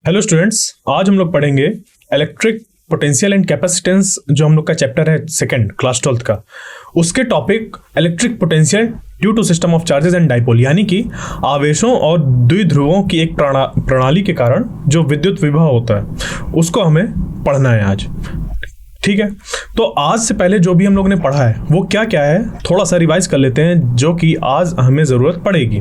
Hello students, आज हम लोग पढ़ेंगे इलेक्ट्रिक पोटेंशियल एंड कैपेसिटेंस, जो हम लोग का चैप्टर है सेकंड क्लास 12th का। उसके topic electric potential due to system of charges and dipole, यानी कि आवेशों और द्विध्रुवों की एक प्रणाली के कारण जो विद्युत विभव होता है उसको हमें पढ़ना है आज। ठीक है, तो आज से पहले जो भी हम लोग ने पढ़ा है वो क्या क्या है थोड़ा सा रिवाइज कर लेते हैं, जो कि आज हमें ज़रूरत पड़ेगी।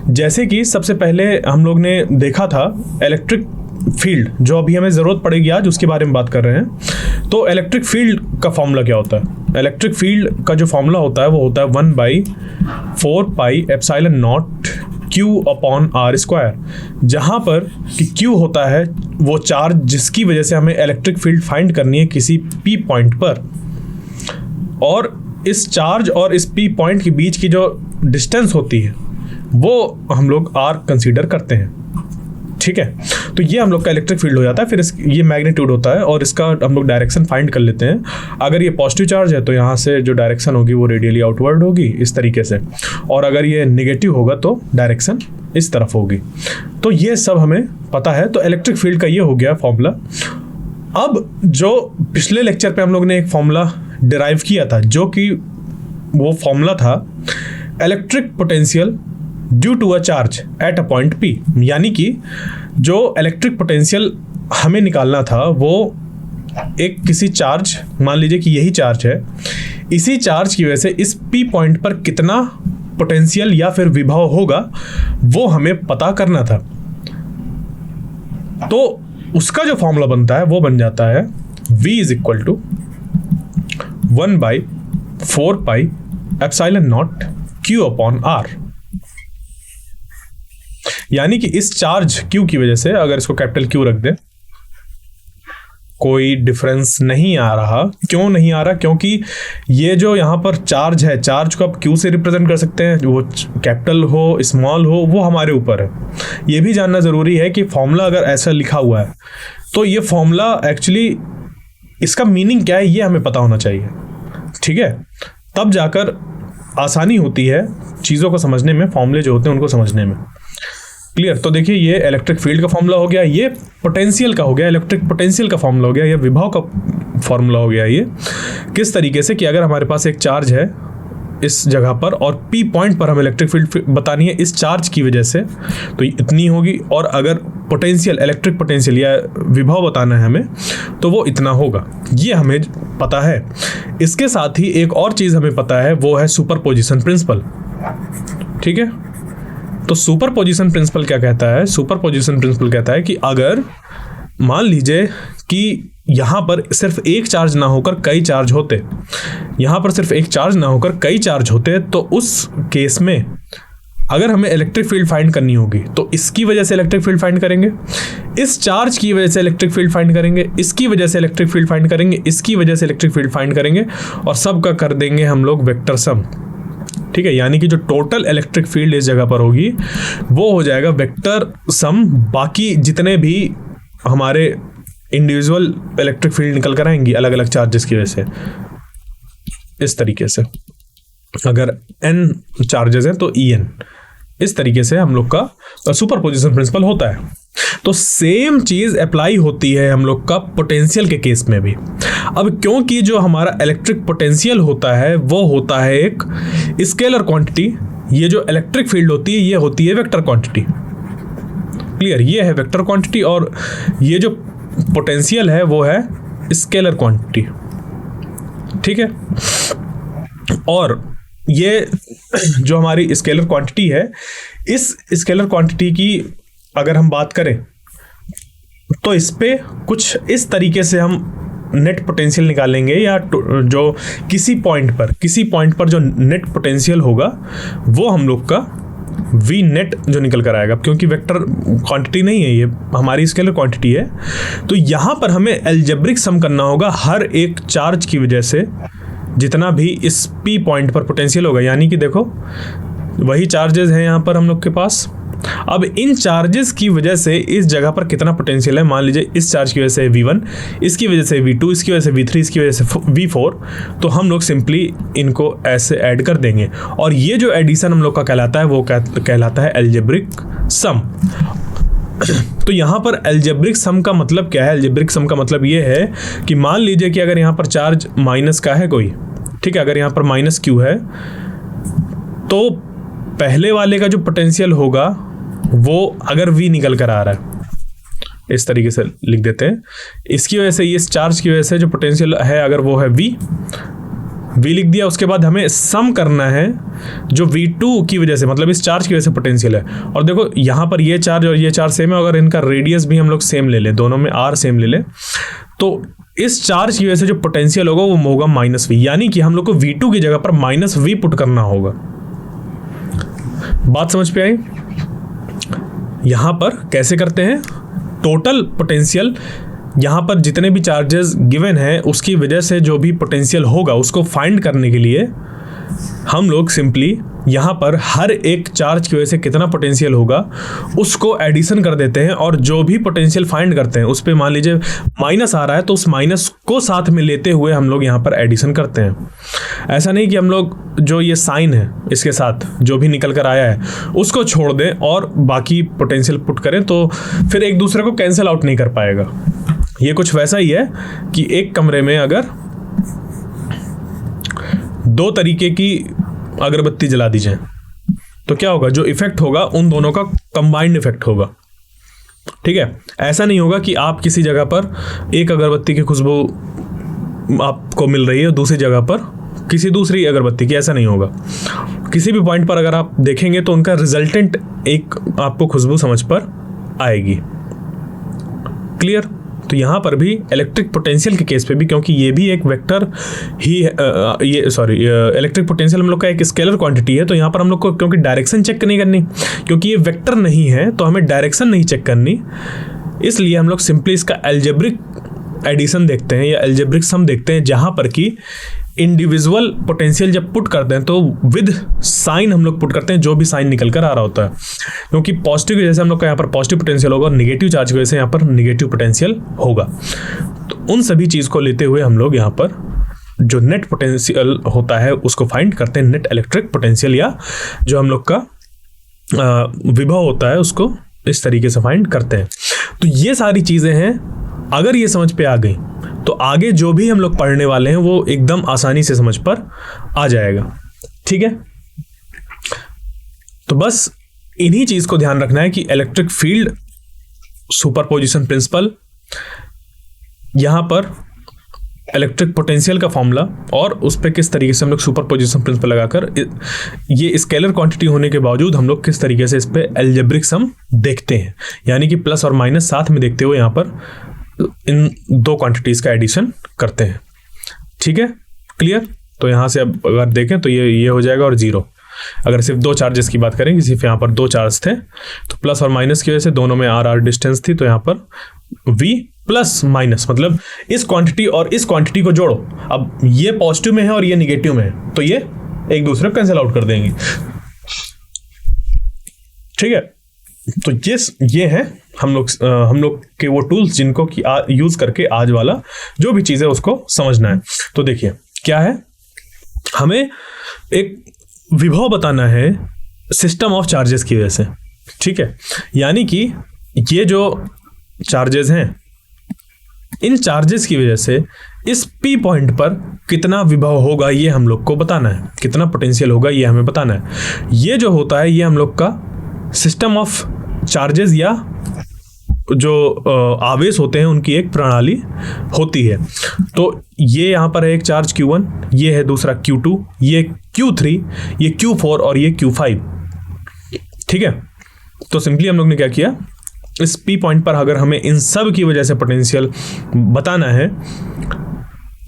जैसे कि सबसे पहले हम लोग ने देखा था इलेक्ट्रिक फील्ड, जो अभी हमें ज़रूरत पड़ेगी आज, उसके बारे में बात कर रहे हैं। तो इलेक्ट्रिक फील्ड का फॉर्मूला क्या होता है? इलेक्ट्रिक फील्ड का जो फॉर्मूला होता है वो होता है 1/4 pi epsilon naught Q upon R square, जहाँ पर कि Q होता है वो चार्ज जिसकी वजह से हमें इलेक्ट्रिक फील्ड फाइंड करनी है किसी P पॉइंट पर, और इस चार्ज और इस P पॉइंट के बीच की जो डिस्टेंस होती है वो हम लोग R कंसीडर करते हैं। ठीक है, तो ये हम लोग का इलेक्ट्रिक फील्ड हो जाता है। फिर ये मैग्नीट्यूड होता है और इसका हम लोग डायरेक्शन फाइंड कर लेते हैं। अगर ये पॉजिटिव चार्ज है तो यहाँ से जो डायरेक्शन होगी वो रेडियली आउटवर्ड होगी इस तरीके से, और अगर ये नेगेटिव होगा तो डायरेक्शन इस तरफ होगी। तो ये सब हमें पता है। तो इलेक्ट्रिक फील्ड का ये हो गया फॉर्मूला। अब जो पिछले लेक्चर पे हम लोग ने एक फॉर्मूला डिराइव किया था, जो कि वो फॉर्मूला था electric potential due to a charge at a point P, यानी कि जो इलेक्ट्रिक पोटेंशियल हमें निकालना था वो एक किसी चार्ज, मान लीजिए कि यही चार्ज है, इसी चार्ज की वजह से इस P पॉइंट पर कितना पोटेंशियल या फिर विभव होगा वो हमें पता करना था। तो उसका जो फॉर्मूला बनता है वो बन जाता है V is equal to 1/4 pi epsilon naught Q upon R, यानी कि इस चार्ज Q की वजह से, अगर इसको कैपिटल Q रख दे, कोई डिफरेंस नहीं आ रहा। क्यों नहीं आ रहा? क्योंकि ये जो यहाँ पर चार्ज है, चार्ज को आप Q से रिप्रेजेंट कर सकते हैं, वो कैपिटल हो स्मॉल हो वो हमारे ऊपर है। ये भी जानना ज़रूरी है कि फॉर्मूला अगर ऐसा लिखा हुआ है तो ये फॉर्मूला एक्चुअली इसका मीनिंग क्या है ये हमें पता होना चाहिए। ठीक है, तब जाकर आसानी होती है चीज़ों को समझने में, फॉर्मूले जो होते हैं उनको समझने में। क्लियर? तो देखिए, ये इलेक्ट्रिक फील्ड का फॉर्मूला हो गया, ये पोटेंशियल का हो गया, इलेक्ट्रिक पोटेंशियल का फॉर्मूला हो गया, ये विभव का फॉर्मूला हो गया। ये किस तरीके से कि अगर हमारे पास एक चार्ज है इस जगह पर और P पॉइंट पर हमें इलेक्ट्रिक फील्ड बतानी है इस चार्ज की वजह से, तो इतनी होगी, और अगर पोटेंशियल, इलेक्ट्रिक पोटेंशियल या विभव बताना है हमें तो वो इतना होगा। ये हमें पता है। इसके साथ ही एक और चीज़ हमें पता है, वो है सुपरपोजिशन प्रिंसिपल। ठीक है, तो सुपरपोजिशन प्रिंसिपल क्या कहता है? सुपरपोजिशन प्रिंसिपल कहता है कि अगर मान लीजिए कि यहाँ पर सिर्फ एक चार्ज ना होकर कई चार्ज होते, यहाँ पर सिर्फ एक चार्ज ना होकर कई चार्ज होते, तो उस केस में अगर हमें इलेक्ट्रिक फील्ड फाइंड करनी होगी तो इसकी वजह से इलेक्ट्रिक फील्ड फाइंड करेंगे, इस चार्ज की वजह से इलेक्ट्रिक फील्ड फाइंड करेंगे, इसकी वजह से इलेक्ट्रिक फील्ड फाइंड करेंगे, इसकी वजह से इलेक्ट्रिक फील्ड फाइंड करेंगे, और सबका कर देंगे हम लोग वेक्टर सम। ठीक है, यानी कि जो टोटल इलेक्ट्रिक फील्ड इस जगह पर होगी वो हो जाएगा वेक्टर सम बाकी जितने भी हमारे इंडिविजुअल इलेक्ट्रिक फील्ड निकल कर आएंगी अलग अलग चार्जेस की वजह से। इस तरीके से अगर n चार्जेस हैं तो En, इस तरीके से हम लोग का सुपरपोजिशन प्रिंसिपल होता है। तो सेम चीज अप्लाई होती है हम लोग का पोटेंशियल के केस में भी। अब क्योंकि जो हमारा इलेक्ट्रिक पोटेंशियल होता है वो होता है एक स्केलर क्वांटिटी, ये जो इलेक्ट्रिक फील्ड होती है ये होती है वेक्टर क्वांटिटी। क्लियर? ये है वेक्टर क्वांटिटी, और ये जो पोटेंशियल है वो है स्केलर क्वांटिटी। ठीक है, और ये जो हमारी स्केलर क्वांटिटी है, इस स्केलर क्वांटिटी की अगर हम बात करें तो इस पे कुछ इस तरीके से हम नेट पोटेंशियल निकालेंगे, या जो किसी पॉइंट पर जो नेट पोटेंशियल होगा वो हम लोग का V नेट जो निकल कर आएगा, क्योंकि वेक्टर क्वांटिटी नहीं है, ये हमारी स्केलर क्वांटिटी है। तो यहाँ पर हमें अलजेब्रिक सम करना होगा हर एक चार्ज की वजह से जितना भी इस P पॉइंट पर पोटेंशियल होगा, यानी कि देखो वही चार्जेस हैं यहाँ पर हम लोग के पास। अब इन चार्जेस की वजह से इस जगह पर कितना पोटेंशियल है, मान लीजिए इस चार्ज की वजह से V1, इसकी वजह से V2, इसकी वजह से V3, इसकी वजह से V4, तो हम लोग सिंपली इनको ऐसे ऐड कर देंगे, और ये जो एडिशन हम लोग का कहलाता है वो कहलाता है अलजेब्रिक सम। तो यहाँ पर अलजेब्रिक सम का मतलब क्या है? अलजेब्रिक सम का मतलब ये है कि मान लीजिए कि अगर यहाँ पर चार्ज माइनस का है कोई, ठीक है, अगर यहाँ पर माइनस क्यू है तो पहले वाले का जो पोटेंशियल होगा वो अगर V निकल कर आ रहा है, इस तरीके से लिख देते हैं, इसकी वजह से, इस चार्ज की वजह से जो पोटेंशियल है अगर वो है V लिख दिया, उसके बाद हमें सम करना है जो V2 की वजह से, मतलब इस चार्ज की वजह से पोटेंशियल है। और देखो यहाँ पर ये चार्ज और ये चार्ज सेम है, अगर इनका रेडियस भी हम लोग सेम ले लें, दोनों में R सेम ले लें, तो इस चार्ज की वजह से जो पोटेंशियल होगा वो होगा -V, यानी कि हम लोग को V2 की जगह पर -V पुट करना होगा। बात समझ पे आई? यहां पर कैसे करते हैं? टोटल पोटेंशियल, यहाँ पर जितने भी चार्जेस गिवन हैं उसकी वजह से जो भी पोटेंशियल होगा उसको फाइंड करने के लिए हम लोग सिंपली यहाँ पर हर एक चार्ज की वजह से कितना पोटेंशियल होगा उसको एडिशन कर देते हैं, और जो भी पोटेंशियल फाइंड करते हैं उस पर मान लीजिए माइनस आ रहा है तो उस माइनस को साथ में लेते हुए हम लोग यहाँ पर एडिशन करते हैं। ऐसा नहीं कि हम लोग जो ये साइन है इसके साथ जो भी निकल कर आया है उसको छोड़ दें और बाकी पोटेंशियल पुट करें, तो फिर एक दूसरे को कैंसिल आउट नहीं कर पाएगा। ये कुछ वैसा ही है कि एक कमरे में अगर दो तरीके की अगरबत्ती जला दी जाए तो क्या होगा? जो इफेक्ट होगा उन दोनों का कंबाइंड इफेक्ट होगा, ठीक है। ऐसा नहीं होगा कि आप किसी जगह पर एक अगरबत्ती की खुशबू आपको मिल रही है दूसरी जगह पर किसी दूसरी अगरबत्ती की, ऐसा नहीं होगा। किसी भी पॉइंट पर अगर आप देखेंगे तो उनका रिजल्टेंट एक आपको खुशबू समझ पर आएगी। क्लियर? तो यहाँ पर भी इलेक्ट्रिक पोटेंशियल के केस पे भी, क्योंकि ये भी एक वेक्टर ही इलेक्ट्रिक पोटेंशियल हम लोग का एक स्केलर क्वांटिटी है, तो यहाँ पर हम लोग को क्योंकि डायरेक्शन चेक नहीं करनी, क्योंकि ये वेक्टर नहीं है तो हमें डायरेक्शन नहीं चेक करनी, इसलिए हम लोग सिंपली इसका अलजेब्रिक एडिशन देखते हैं या अलजेब्रिक सम देखते हैं, जहाँ पर कि इंडिविजुअल पोटेंशियल जब पुट करते हैं तो विद साइन हम लोग पुट करते हैं, जो भी साइन निकल कर आ रहा होता है, क्योंकि पॉजिटिव की वजह से हम लोग का यहाँ पर पॉजिटिव पोटेंशियल होगा और निगेटिव चार्ज की वजह से यहाँ पर निगेटिव पोटेंशियल होगा। तो उन सभी चीज़ को लेते हुए हम लोग यहाँ पर जो नेट पोटेंशियल होता है उसको फाइंड करते हैं, नेट इलेक्ट्रिक पोटेंशियल, या जो हम लोग का विभव होता है उसको इस तरीके से फाइंड करते हैं। तो ये सारी चीज़ें हैं, अगर ये समझ पे आ गई तो आगे जो भी हम लोग पढ़ने वाले हैं वो एकदम आसानी से समझ पर आ जाएगा, ठीक है। तो बस इन्हीं चीज को ध्यान रखना है कि इलेक्ट्रिक फील्ड सुपरपोजिशन प्रिंसिपल, यहां पर इलेक्ट्रिक पोटेंशियल का फॉर्मूला, और उस पर किस तरीके से हम लोग सुपरपोजिशन प्रिंसिपल लगाकर ये स्केलर क्वांटिटी होने के बावजूद हम लोग किस तरीके से इस पे अलजेब्रिक सम देखते हैं, यानी कि प्लस और माइनस साथ में देखते हुए यहां पर इन दो क्वांटिटीज का एडिशन करते हैं, ठीक है। क्लियर? तो यहां से अब अगर देखें तो ये हो जाएगा और 0। अगर सिर्फ दो चार्जेस की बात करें, सिर्फ यहाँ पर दो चार्ज थे तो प्लस और माइनस की वजह से दोनों में आर डिस्टेंस थी, तो यहाँ पर V प्लस माइनस, मतलब इस क्वांटिटी और इस क्वांटिटी को जोड़ो, अब ये पॉजिटिव में है और ये निगेटिव में है तो ये एक दूसरे को कैंसिल आउट कर देंगे, ठीक है। तो ये है हम लोग के वो टूल्स जिनको कि यूज करके आज वाला जो भी चीज़ है उसको समझना है। तो देखिए क्या है, हमें एक विभव बताना है सिस्टम ऑफ चार्जेस की वजह से, ठीक है। यानी कि ये जो चार्जेस हैं, इन चार्जेस की वजह से इस P पॉइंट पर कितना विभव होगा ये हम लोग को बताना है, कितना पोटेंशियल होगा ये हमें बताना है। ये जो होता है ये हम लोग का सिस्टम ऑफ चार्जेस या जो आवेश होते हैं उनकी एक प्रणाली होती है। तो ये यहाँ पर है एक चार्ज Q1, ये है दूसरा Q2, ये Q3, ये Q4 और ये Q5, ठीक है। तो सिंपली हम लोग ने क्या किया, इस P पॉइंट पर अगर हमें इन सब की वजह से पोटेंशियल बताना है,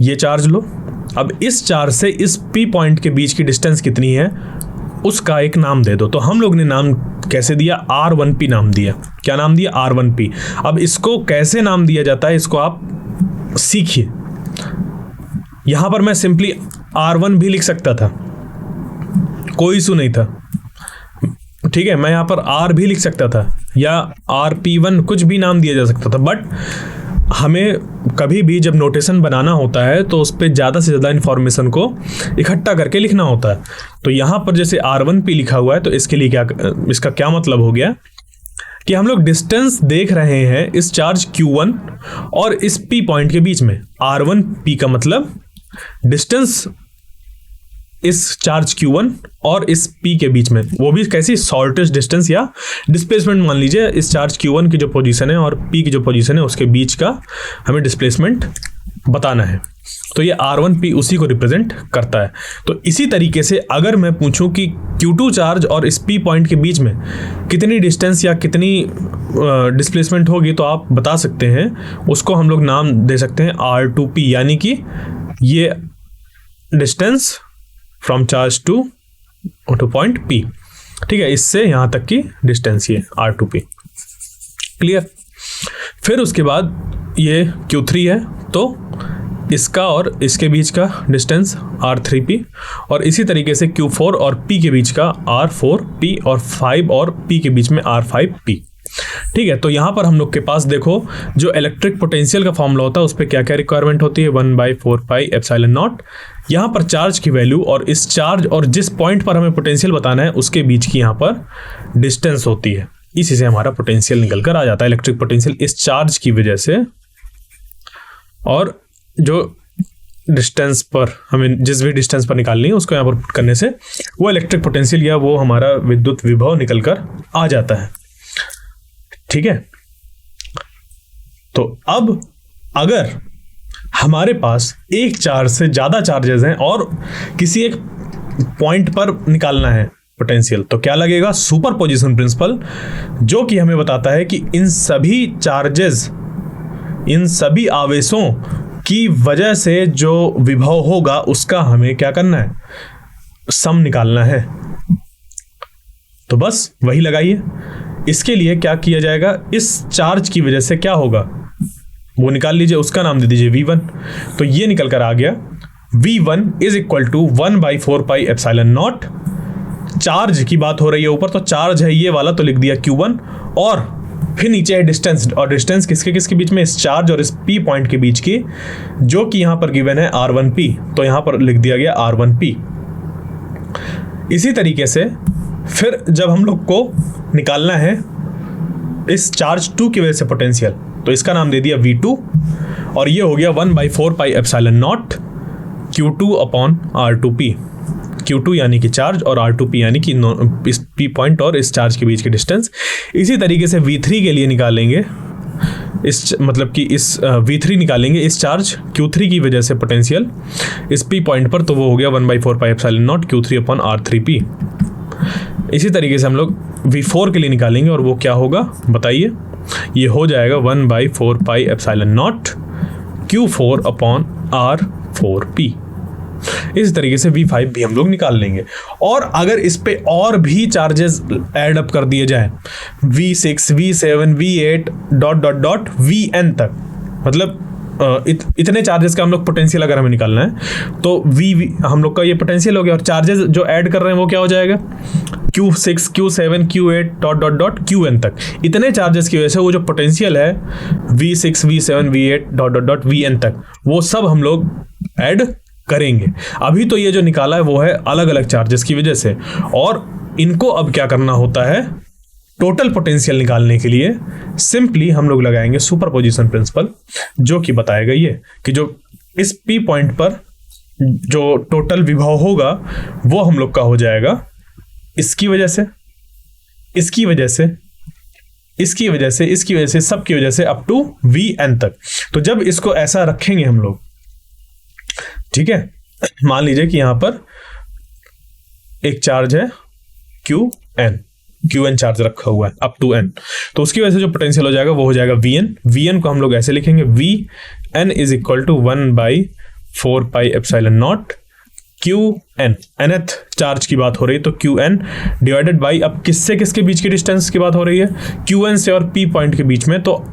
ये चार्ज लो, अब इस चार्ज से इस P पॉइंट के बीच की डिस्टेंस कितनी है उसका एक नाम दे दो। तो हम लोग ने नाम कैसे दिया, R1P नाम दिया। क्या नाम दिया? R1P। अब इसको कैसे नाम दिया जाता है इसको आप सीखिए। यहां पर मैं सिंपली R1 भी लिख सकता था, कोई इशू नहीं था, ठीक है। मैं यहां पर R भी लिख सकता था या RP1, कुछ भी नाम दिया जा सकता था, बट हमें कभी भी जब नोटेशन बनाना होता है तो उस पर ज़्यादा से ज़्यादा इन्फॉर्मेशन को इकट्ठा करके लिखना होता है। तो यहाँ पर जैसे R1P लिखा हुआ है तो इसके लिए क्या, इसका क्या मतलब हो गया कि हम लोग डिस्टेंस देख रहे हैं इस चार्ज Q1 और इस P पॉइंट के बीच में। R1P का मतलब डिस्टेंस इस चार्ज Q1 और इस P के बीच में, वो भी कैसी, शॉर्टेस्ट डिस्टेंस या डिस्प्लेसमेंट मान लीजिए। इस चार्ज Q1 की जो पोजीशन है और P की जो पोजीशन है उसके बीच का हमें डिस्प्लेसमेंट बताना है। तो ये R1P उसी को रिप्रेजेंट करता है। तो इसी तरीके से अगर मैं पूछूं कि Q2 चार्ज और इस P पॉइंट के बीच में कितनी डिस्टेंस या कितनी डिस्प्लेसमेंट होगी, तो आप बता सकते हैं, उसको हम लोग नाम दे सकते हैं R2P, यानी कि ये distance from charge two point P। ठीक है, इससे यहाँ तक की डिस्टेंस ये R2P। क्लियर। फिर उसके बाद ये Q3 है, तो इसका और इसके बीच का डिस्टेंस R3P, और इसी तरीके से Q4 और P के बीच का R4P, और 5 और P के बीच में R5P। ठीक है, तो यहाँ पर हम लोग के पास देखो जो इलेक्ट्रिक पोटेंशियल का फॉर्मूला होता है उस पर क्या क्या रिक्वायरमेंट होती है, 1/4πε0। यहाँ पर चार्ज की वैल्यू और इस चार्ज और जिस पॉइंट पर हमें पोटेंशियल बताना है उसके बीच की यहाँ पर डिस्टेंस होती है। इसी से हमारा पोटेंशियल निकल कर आ जाता है, इलेक्ट्रिक पोटेंशियल इस चार्ज की वजह से। और जो डिस्टेंस पर हमें जिस भी डिस्टेंस पर निकालनी है उसको यहाँ पर पुट करने से वो इलेक्ट्रिक पोटेंशियल या वो हमारा विद्युत विभव निकल कर आ जाता है। ठीक है, तो अब अगर हमारे पास एक चार्ज से ज्यादा चार्जेस हैं और किसी एक पॉइंट पर निकालना है पोटेंशियल, तो क्या लगेगा, सुपरपोजिशन प्रिंसिपल, जो कि हमें बताता है कि इन सभी चार्जेस, इन सभी आवेशों की वजह से जो विभव होगा उसका हमें क्या करना है, सम निकालना है। तो बस वही लगाइए। इसके लिए क्या किया जाएगा, इस चार्ज की वजह से क्या होगा वो निकाल लीजिए, उसका नाम दे दीजिए V1। तो ये निकल कर आ गया V1 is equal to 1/4πε0। Charge की बात हो रही है ऊपर, तो चार्ज है ये वाला, तो लिख दिया Q1, और फिर नीचे है डिस्टेंस, और डिस्टेंस किसके किसके बीच में, इस चार्ज और इस P पॉइंट के बीच की, जो कि यहां पर गिवन है R1P, तो यहां पर लिख दिया गया R1P। इसी तरीके से फिर जब हम लोग को निकालना है इस चार्ज 2 की वजह से पोटेंशियल, तो इसका नाम दे दिया V2, और ये हो गया 1/4πε0 Q2/R2P। Q2 यानी कि चार्ज और R2P यानी कि इस P पॉइंट और इस चार्ज के बीच की डिस्टेंस। इसी तरीके से V3 के लिए निकालेंगे, इस मतलब कि इस V3 निकालेंगे इस चार्ज Q3 की वजह से पोटेंशियल इस P पॉइंट पर, तो वो हो गया 1/4πε0 Q3/R3P। इसी तरीके से हम लोग V4 के लिए निकालेंगे, और वो क्या होगा बताइए, ये हो जाएगा 1/4πε0 Q4/R4P। इस तरीके से V5 भी हम लोग निकाल लेंगे। और अगर इस पे और भी चार्जेस ऐड अप कर दिए जाए, V6, V7, V8 ... Vn तक, मतलब इतने चार्जेस का हम लोग पोटेंशियल अगर हमें निकालना है, तो V हम लोग का ये पोटेंशियल हो गया, और चार्जेस जो ऐड कर रहे हैं वो क्या हो जाएगा, Q6, Q7, Q8 ... Qn तक। इतने चार्जेस की वजह से वो जो पोटेंशियल है V6, V7, V8 ... Vn तक, वो सब हम लोग ऐड करेंगे। अभी तो ये जो निकाला है वो है अलग अलग चार्जेस की वजह से, और इनको अब क्या करना होता है, टोटल पोटेंशियल निकालने के लिए सिंपली हम लोग लगाएंगे सुपरपोजिशन प्रिंसिपल, जो कि बताएगा ये कि जो इस P पॉइंट पर जो टोटल विभव होगा वो हम लोग का हो जाएगा इसकी वजह से, इसकी वजह से, इसकी वजह से, इसकी वजह से, सबकी वजह से अप टू Vn तक। तो जब इसको ऐसा रखेंगे हम लोग, ठीक है, मान लीजिए कि यहां पर एक चार्ज है Qn चार्ज रखा हुआ है अप टू n, तो उसकी वजह से जो पोटेंशियल हो जाएगा वो हो जाएगा Vn को हम लोग ऐसे लिखेंगे, Vn is equal to 1/4πε0 Qn, nth charge की बात हो रही है, तो Qn डिवाइडेड बाई, अब किससे किसके बीच की डिस्टेंस की बात हो रही है, Qn से और P पॉइंट के बीच में, तो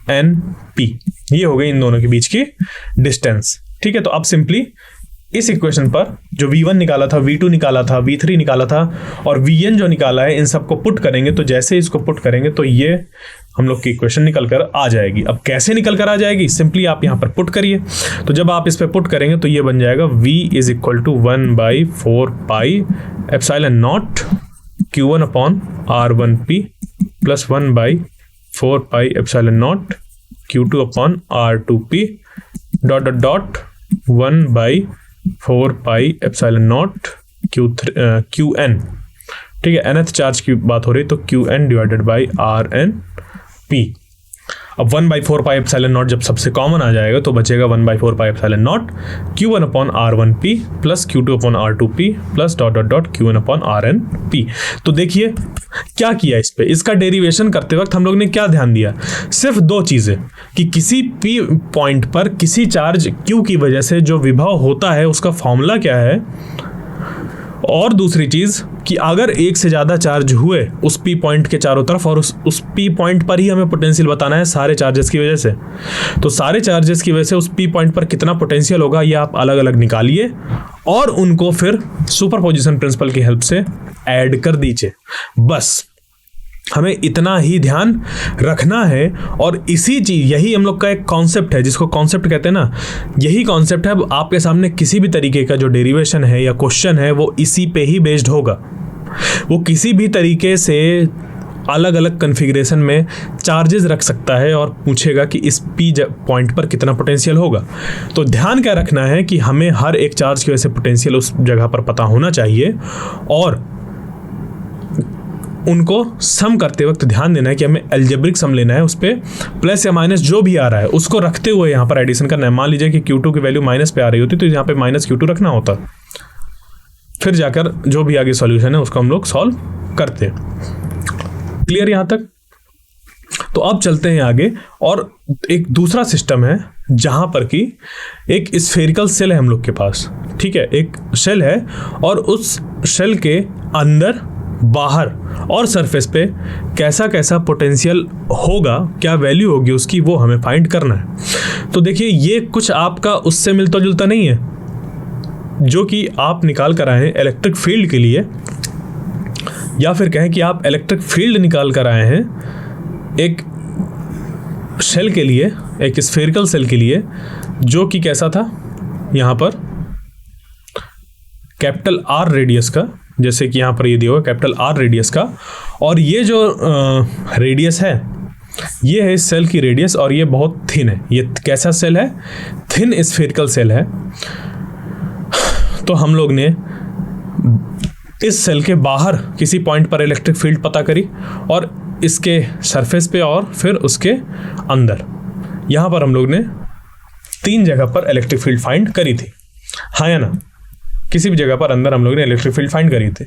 RnP, ये हो गई इन दोनों के बीच की डिस्टेंस। ठीक है, तो अब सिंपली इस इक्वेशन पर जो V1 निकाला था, V2 निकाला था, V3 निकाला था, और Vn जो निकाला है, इन सबको पुट करेंगे, तो जैसे इसको पुट करेंगे तो ये हम लोग की इक्वेशन निकल कर आ जाएगी। अब कैसे निकल कर आ जाएगी, सिंपली आप यहाँ पर पुट करिए। तो जब आप इस पर पुट करेंगे तो ये बन जाएगा V is equal to 1/4πε0 Q1/R1P plus 1/4πε0 Q2 upon R2P dot dot dot 1/4πε0 Qn। ठीक है, nth चार्ज की बात हो रही है तो Qn डिवाइडेड बाई Rnp। अब 1/4πε0 जब सबसे कॉमन आ जाएगा तो बचेगा 1/4πε0 Q1 upon R1P plus Q2 upon R2P plus dot dot dot Q1 upon Rnp। तो देखिए क्या किया इस पे, इसका डेरिवेशन करते वक्त हम लोग ने क्या ध्यान दिया, सिर्फ दो चीजें कि किसी P पॉइंट पर किसी चार्ज Q की वजह से जो विभव होता है उसका फॉर्मूला क्या है, और दूसरी चीज कि अगर एक से ज्यादा चार्ज हुए उस P पॉइंट के चारों तरफ और उस P पॉइंट पर ही हमें पोटेंशियल बताना है सारे चार्जेस की वजह से, तो सारे चार्जेस की वजह से उस P पॉइंट पर कितना पोटेंशियल होगा ये आप अलग अलग निकालिए और उनको फिर सुपरपोजिशन प्रिंसिपल की हेल्प से ऐड कर दीजिए। बस हमें इतना ही ध्यान रखना है और इसी चीज, यही हम लोग का एक कॉन्सेप्ट है जिसको कॉन्सेप्ट कहते हैं ना, यही कॉन्सेप्ट है। अब आपके सामने किसी भी तरीके का जो डेरिवेशन है या क्वेश्चन है वो इसी पे ही बेस्ड होगा। वो किसी भी तरीके से अलग अलग कन्फिग्रेशन में चार्जेस रख सकता है और पूछेगा कि इस P पॉइंट पर कितना पोटेंशियल होगा। तो ध्यान क्या रखना है कि हमें हर एक चार्ज की वजह से पोटेंशियल उस जगह पर पता होना चाहिए और उनको सम करते वक्त ध्यान देना है कि हमें अलजेब्रिक सम लेना है, उस पर प्लस या माइनस जो भी आ रहा है उसको रखते हुए यहाँ पर एडिशन करना है। मान लीजिए कि Q2 की वैल्यू माइनस पे आ रही होती तो यहाँ पे माइनस Q2 रखना होता, फिर जाकर जो भी आगे सॉल्यूशन है उसको हम लोग सॉल्व करते। क्लियर यहाँ तक? तो अब चलते हैं आगे और एक दूसरा सिस्टम है जहां पर कि एक स्फेरिकल सेल है हम लोग के पास। ठीक है, एक शेल है और उस शेल के अंदर, बाहर और सरफेस पे कैसा कैसा पोटेंशियल होगा, क्या वैल्यू होगी उसकी, वो हमें फाइंड करना है। तो देखिए ये कुछ आपका उससे मिलता जुलता नहीं है जो कि आप निकाल कर आए हैं इलेक्ट्रिक फील्ड के लिए, या फिर कहें कि आप इलेक्ट्रिक फील्ड निकाल कर आए हैं एक शेल के लिए, एक स्फेरिकल सेल के लिए, जो कि कैसा था, यहाँ पर कैपिटल R रेडियस का, जैसे कि यहाँ पर ये दिया हुआ कैपिटल R रेडियस का, और ये जो रेडियस है ये है इस सेल की रेडियस और ये बहुत थिन है। ये कैसा सेल है? थिन स्फेरिकल सेल है। तो हम लोग ने इस सेल के बाहर किसी पॉइंट पर इलेक्ट्रिक फील्ड पता करी और इसके सरफेस पे और फिर उसके अंदर, यहाँ पर हम लोग ने 3 जगह पर इलेक्ट्रिक फील्ड फाइंड करी थी, हाँ या ना? किसी भी जगह पर अंदर हम लोग ने इलेक्ट्रिक फील्ड फाइंड करी थी।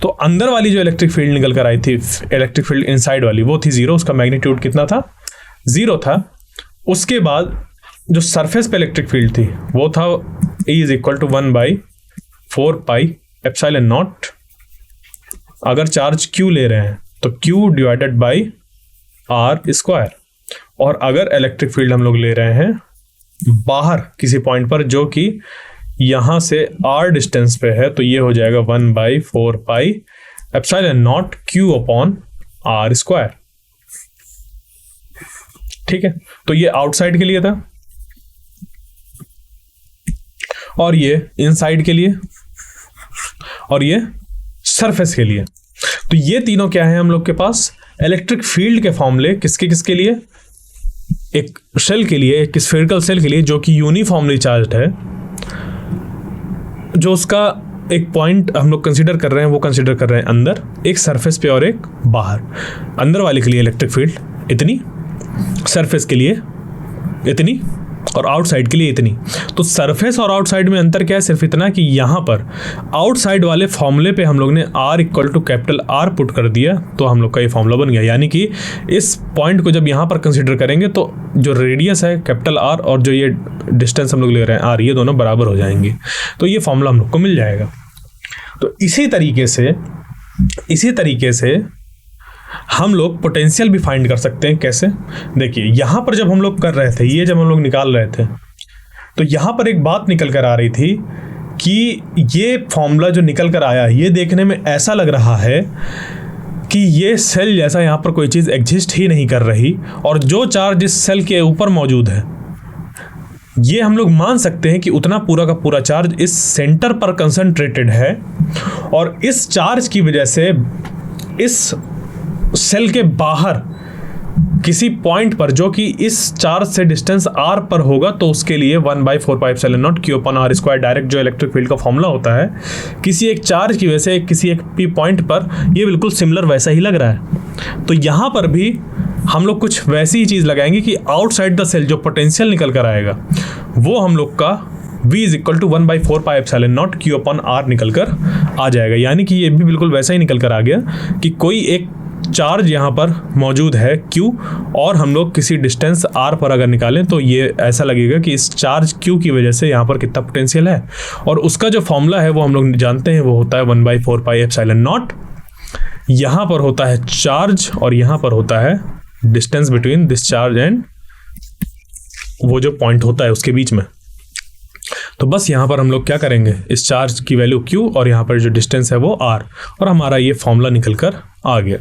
तो अंदर वाली जो इलेक्ट्रिक फील्ड निकल कर आई थी, इलेक्ट्रिक फील्ड इनसाइड वाली, वो थी 0, उसका मैग्नीट्यूड कितना था? 0 था। उसके बाद जो सरफेस पे इलेक्ट्रिक फील्ड थी वो था E = 1/4πε0। अगर चार्ज Q ले रहे हैं तो Q डिवाइडेड बाई R²। और अगर इलेक्ट्रिक फील्ड हम लोग ले रहे हैं बाहर किसी पॉइंट पर जो कि यहां से R डिस्टेंस पे है, तो ये हो जाएगा 1/4πε0 Q अपॉन R²। ठीक है, तो ये आउटसाइड के लिए था और ये इनसाइड के लिए और ये सरफेस के लिए। तो ये तीनों क्या है हम लोग के पास? इलेक्ट्रिक फील्ड के फॉर्मूले किसके किसके लिए? एक शेल के लिए, एक स्फेरिकल सेल के लिए जो कि यूनिफॉर्मली चार्ज्ड है, जो उसका एक पॉइंट हम लोग कंसीडर कर रहे हैं, वो कंसीडर कर रहे हैं अंदर, एक सरफेस पे और एक बाहर। अंदर वाले के लिए इलेक्ट्रिक फील्ड इतनी, सरफेस के लिए इतनी और आउटसाइड के लिए इतनी। तो सरफेस और आउटसाइड में अंतर क्या है? सिर्फ इतना कि यहाँ पर आउटसाइड वाले फॉर्मूले पे हम लोग ने R = कैपिटल R पुट कर दिया, तो हम लोग का ये फॉर्मूला बन गया। यानी कि इस पॉइंट को जब यहाँ पर कंसीडर करेंगे तो जो रेडियस है कैपिटल R और जो ये डिस्टेंस हम लोग ले रहे हैं R, ये दोनों बराबर हो जाएंगे, तो ये फॉर्मूला हम लोग को मिल जाएगा। तो इसी तरीके से हम लोग पोटेंशियल भी फाइंड कर सकते हैं। कैसे? देखिए यहाँ पर जब हम लोग कर रहे थे, ये जब हम लोग निकाल रहे थे, तो यहाँ पर एक बात निकल कर आ रही थी कि ये फॉर्मूला जो निकल कर आया, ये देखने में ऐसा लग रहा है कि ये सेल जैसा यहाँ पर कोई चीज़ एग्जिस्ट ही नहीं कर रही, और जो चार्ज इस सेल के ऊपर मौजूद है ये हम लोग मान सकते हैं कि उतना पूरा का पूरा चार्ज इस सेंटर पर कंसंट्रेटेड है, और इस चार्ज की वजह से इस सेल के बाहर किसी पॉइंट पर जो कि इस चार्ज से डिस्टेंस r पर होगा तो उसके लिए 1/4πε0 q/r² डायरेक्ट जो इलेक्ट्रिक फील्ड का फॉर्मूला होता है किसी एक चार्ज की वजह से किसी एक पी पॉइंट पर, ये बिल्कुल सिमिलर वैसा ही लग रहा है। तो यहाँ पर भी हम लोग कुछ वैसी ही चीज़ लगाएंगे कि आउटसाइड द सेल जो पोटेंशियल निकल कर आएगा वो हम लोग का V = 1/4πε0 q/r निकल कर आ जाएगा। यानी कि ये भी बिल्कुल वैसा ही निकल कर आ गया कि कोई एक चार्ज यहाँ पर मौजूद है Q और हम लोग किसी डिस्टेंस R पर अगर निकालें तो ये ऐसा लगेगा कि इस चार्ज Q की वजह से यहाँ पर कितना पोटेंशियल है, और उसका जो फॉर्मूला है वो हम लोग जानते हैं, वो होता है 1/4πε0। यहाँ पर होता है चार्ज और यहाँ पर होता है distance between this charge and वो जो पॉइंट होता है उसके बीच में। तो बस यहाँ पर हम लोग क्या करेंगे, इस चार्ज की वैल्यू Q और यहाँ पर जो डिस्टेंस है वो R, और हमारा ये फॉर्मूला निकल कर आ गया।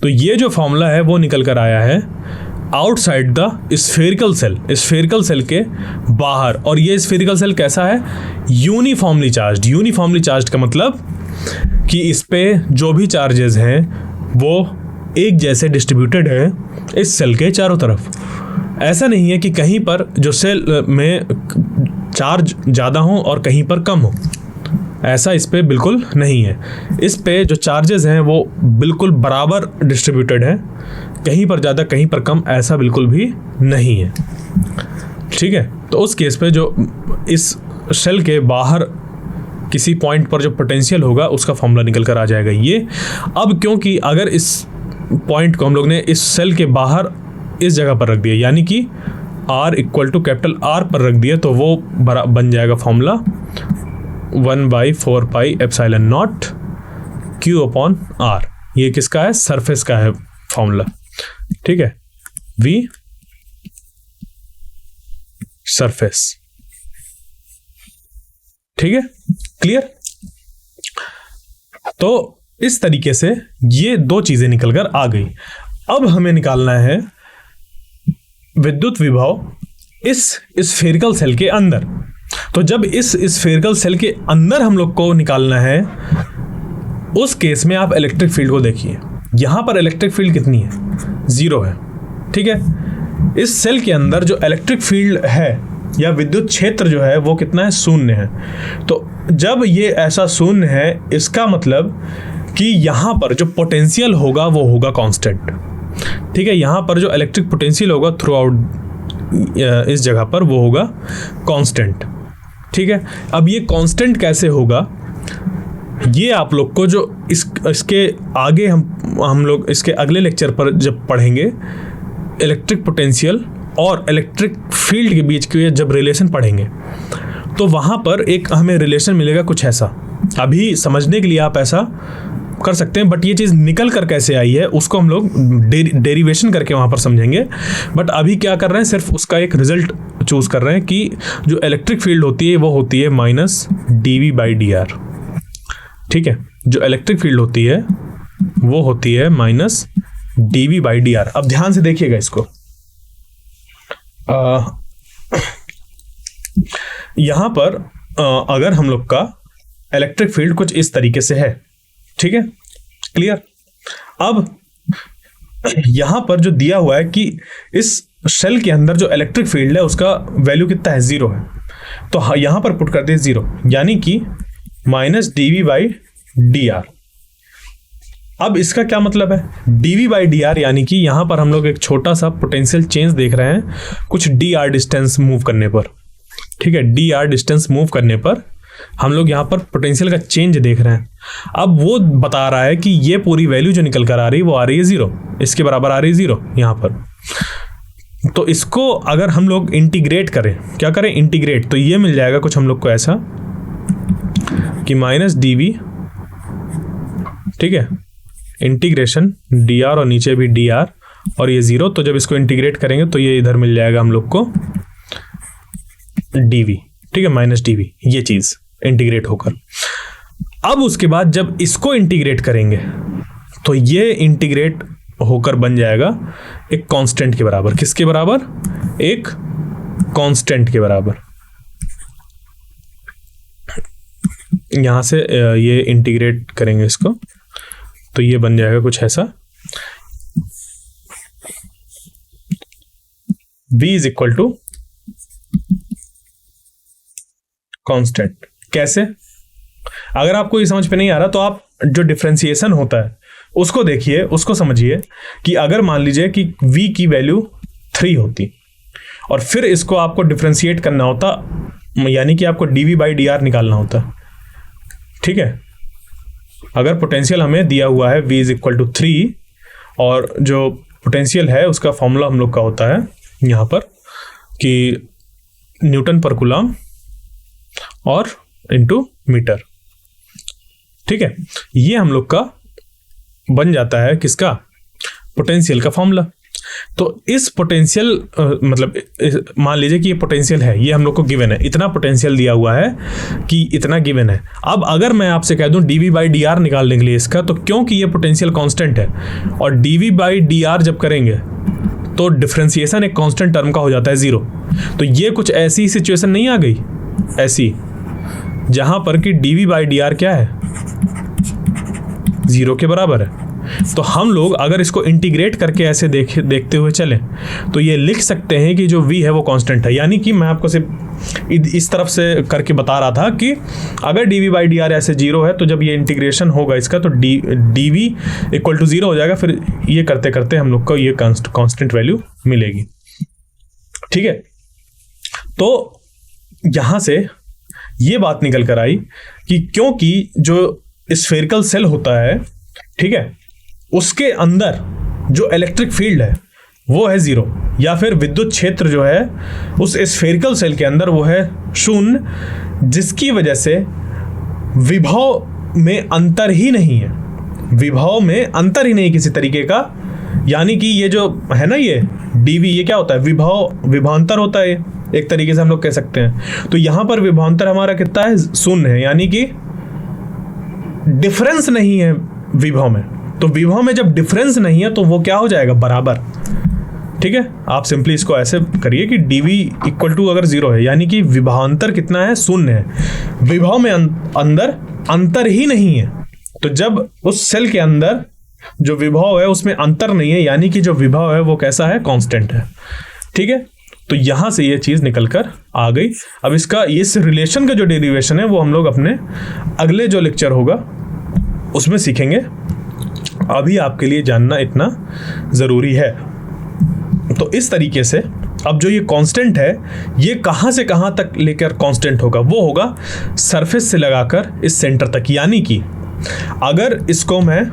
तो ये जो फॉर्मूला है वो निकल कर आया है आउटसाइड द स्फेरिकल सेल के बाहर। और ये स्फेरिकल सेल कैसा है, यूनिफॉर्मली चार्ज्ड का मतलब कि इस पे जो भी चार्जेस हैं वो एक जैसे डिस्ट्रीब्यूटेड है इस सेल के चारों तरफ। ऐसा नहीं है कि कहीं पर जो सेल में चार्ज ज़्यादा हो और कहीं पर कम हो, ऐसा इस पे बिल्कुल नहीं है। इस पे जो चार्जेस हैं वो बिल्कुल बराबर डिस्ट्रीब्यूटेड है, कहीं पर ज़्यादा कहीं पर कम ऐसा बिल्कुल भी नहीं है। ठीक है, तो उस केस पे जो इस सेल के बाहर किसी पॉइंट पर जो पोटेंशियल होगा उसका फॉर्मूला निकल कर आ जाएगा ये। अब क्योंकि अगर इस पॉइंट को हम लोग ने इस सेल के बाहर इस जगह पर रख दिया, यानी कि R = R पर रख दिया, तो वो बन जाएगा फॉर्मूला 1/4πε0 q/r। ये किसका है, सरफेस का है फॉर्मूला। ठीक है, V सरफेस। ठीक है, क्लियर। तो इस तरीके से ये दो चीजें निकल कर आ गई। अब हमें निकालना है विद्युत विभव इस स्फेरिकल सेल के अंदर। तो जब इस स्फेरिकल सेल के अंदर हम लोग को निकालना है, उस केस में आप इलेक्ट्रिक फील्ड को देखिए। यहां पर इलेक्ट्रिक फील्ड कितनी है, 0 है। ठीक है, इस सेल के अंदर जो इलेक्ट्रिक फील्ड है या विद्युत क्षेत्र जो है वो कितना है, 0 है। तो जब ये ऐसा 0 है, इसका मतलब कि यहां पर जो पोटेंशियल होगा वो होगा कांस्टेंट। ठीक है, यहाँ पर जो इलेक्ट्रिक पोटेंशियल होगा थ्रू आउट इस जगह पर वो होगा कांस्टेंट। ठीक है, अब ये कांस्टेंट कैसे होगा, ये आप लोग को जो इसके आगे हम लोग इसके अगले लेक्चर पर जब पढ़ेंगे इलेक्ट्रिक पोटेंशियल और इलेक्ट्रिक फील्ड के बीच के जब रिलेशन पढ़ेंगे, तो वहाँ पर एक हमें रिलेशन मिलेगा कुछ ऐसा। अभी समझने के लिए आप ऐसा कर सकते हैं, बट ये चीज़ निकल कर कैसे आई है उसको हम लोग डेरिवेशन करके वहाँ पर समझेंगे। बट अभी क्या कर रहे हैं, सिर्फ उसका एक रिजल्ट चूज कर रहे हैं कि जो इलेक्ट्रिक फील्ड होती है वो होती है -dV/dr। ठीक है, जो इलेक्ट्रिक फील्ड होती है वो होती है -dV/dr। अब ध्यान से देखिएगा इसको। यहाँ पर अगर हम लोग का इलेक्ट्रिक फील्ड कुछ इस तरीके से है, ठीक है, क्लियर। अब यहां पर जो दिया हुआ है कि इस सेल के अंदर जो इलेक्ट्रिक फील्ड है उसका वैल्यू कितना है, 0 है। तो यहां पर पुट कर दिए 0, यानी कि -dV/dr। अब इसका क्या मतलब है, dV/dr यानी कि यहां पर हम लोग एक छोटा सा पोटेंशियल चेंज देख रहे हैं कुछ dr डिस्टेंस मूव करने पर। ठीक है, dr डिस्टेंस मूव करने पर हम लोग यहाँ पर पोटेंशियल का चेंज देख रहे हैं। अब वो बता रहा है कि ये पूरी वैल्यू जो निकल कर आ रही है वो आ रही है 0, इसके बराबर आ रही है 0 यहाँ पर। तो इसको अगर हम लोग इंटीग्रेट करें, क्या करें, इंटीग्रेट, तो ये मिल जाएगा कुछ हम लोग को ऐसा कि -dV। ठीक है, इंटीग्रेशन dr और नीचे भी dr और ये 0। तो जब इसको इंटीग्रेट करेंगे तो ये इधर मिल जाएगा हम लोग को dV। ठीक है, -dV, ये चीज इंटीग्रेट होकर। अब उसके बाद जब इसको इंटीग्रेट करेंगे तो ये इंटीग्रेट होकर बन जाएगा एक कांस्टेंट के बराबर। किसके बराबर, एक कांस्टेंट के बराबर। यहां से ये इंटीग्रेट करेंगे इसको तो ये बन जाएगा कुछ ऐसा। v is equal to constant. कैसे? अगर आपको ये समझ पे नहीं आ रहा तो आप जो डिफरेंशिएशन होता है उसको देखिए, उसको समझिए कि अगर मान लीजिए कि v की वैल्यू 3 होती और फिर इसको आपको डिफरेंशिएट करना होता, यानी कि आपको dv/dr निकालना होता, ठीक है। अगर पोटेंशियल हमें दिया हुआ है v इज इक्वल टू 3 और जो पोटेंशियल है उसका फॉर्मूला हम लोग का होता है यहाँ पर कि न्यूटन पर कूलम और इनटू मीटर, ठीक है। ये हम लोग का बन जाता है किसका? पोटेंशियल का फॉर्मूला। तो इस पोटेंशियल मतलब मान लीजिए कि ये पोटेंशियल है, ये हम लोग को गिवन है, इतना पोटेंशियल दिया हुआ है कि इतना गिवन है। अब अगर मैं आपसे कह दूं dv/dr निकालने के लिए इसका, तो क्योंकि ये पोटेंशियल कांस्टेंट है और dv/dr जब करेंगे तो डिफरेंशिएशन एक कांस्टेंट टर्म का हो जाता है 0। तो ये कुछ ऐसी सिचुएशन नहीं आ गई ऐसी जहां पर कि dv/dr क्या है? 0 के बराबर है। तो हम लोग अगर इसको इंटीग्रेट करके ऐसे देखते हुए चलें तो ये लिख सकते हैं कि जो v है वो कांस्टेंट है। यानी कि मैं आपको सिर्फ इस तरफ से करके बता रहा था कि अगर dv/dr ऐसे 0 है तो जब ये इंटीग्रेशन होगा इसका तो dv इक्वल टू 0 हो जाएगा। फिर ये करते करते हम लोग को ये कांस्टेंट वैल्यू मिलेगी, ठीक है। तो यहां से ये बात निकल कर आई कि क्योंकि जो स्फेरिकल सेल होता है, ठीक है, उसके अंदर जो इलेक्ट्रिक फील्ड है वो है 0, या फिर विद्युत क्षेत्र जो है उस स्फेरिकल सेल के अंदर वो है 0, जिसकी वजह से विभव में अंतर ही नहीं है, विभव में अंतर ही नहीं किसी तरीके का। यानी कि ये जो है ना ये dv, ये क्या होता है? विभवांतर होता है एक तरीके से हम लोग कह सकते हैं। तो यहां पर विभवांतर हमारा कितना है? 0 है, यानी कि डिफरेंस नहीं है विभव में। तो विभव में जब डिफरेंस नहीं है तो वो क्या हो जाएगा? बराबर, ठीक है। आप सिंपली इसको ऐसे करिए कि dv इक्वल टू अगर 0 है यानी कि विभवांतर कितना है? 0 है। विभव में अंदर अंतर ही नहीं है। तो जब उस सेल के अंदर जो विभव है उसमें अंतर नहीं है, यानी कि जो विभव है वो कैसा है? कांस्टेंट है, ठीक है। तो यहां से ये चीज निकल कर आ गई। अब इसका इस रिलेशन का जो डेरिवेशन है वो हम लोग अपने अगले जो लेक्चर होगा उसमें सीखेंगे। अभी आपके लिए जानना इतना ज़रूरी है। तो इस तरीके से अब जो ये कांस्टेंट है ये कहाँ से कहाँ तक लेकर कांस्टेंट होगा? वो होगा सरफेस से लगाकर इस सेंटर तक। यानी कि अगर इसको मैं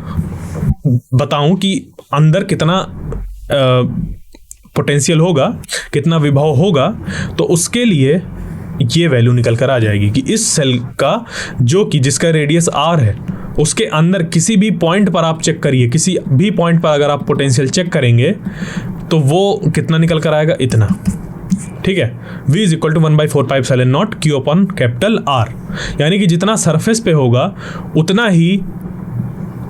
बताऊं कि अंदर कितना पोटेंशियल होगा, कितना विभव होगा, तो उसके लिए ये वैल्यू निकल कर आ जाएगी कि इस सेल का जो कि जिसका रेडियस r है उसके अंदर किसी भी पॉइंट पर आप चेक करिए, किसी भी पॉइंट पर अगर आप पोटेंशियल चेक करेंगे तो वो कितना निकल कर आएगा? इतना, ठीक है। v is equal to 1/4πε0 q upon capital R। यानी कि जितना सरफेस पे होगा उतना ही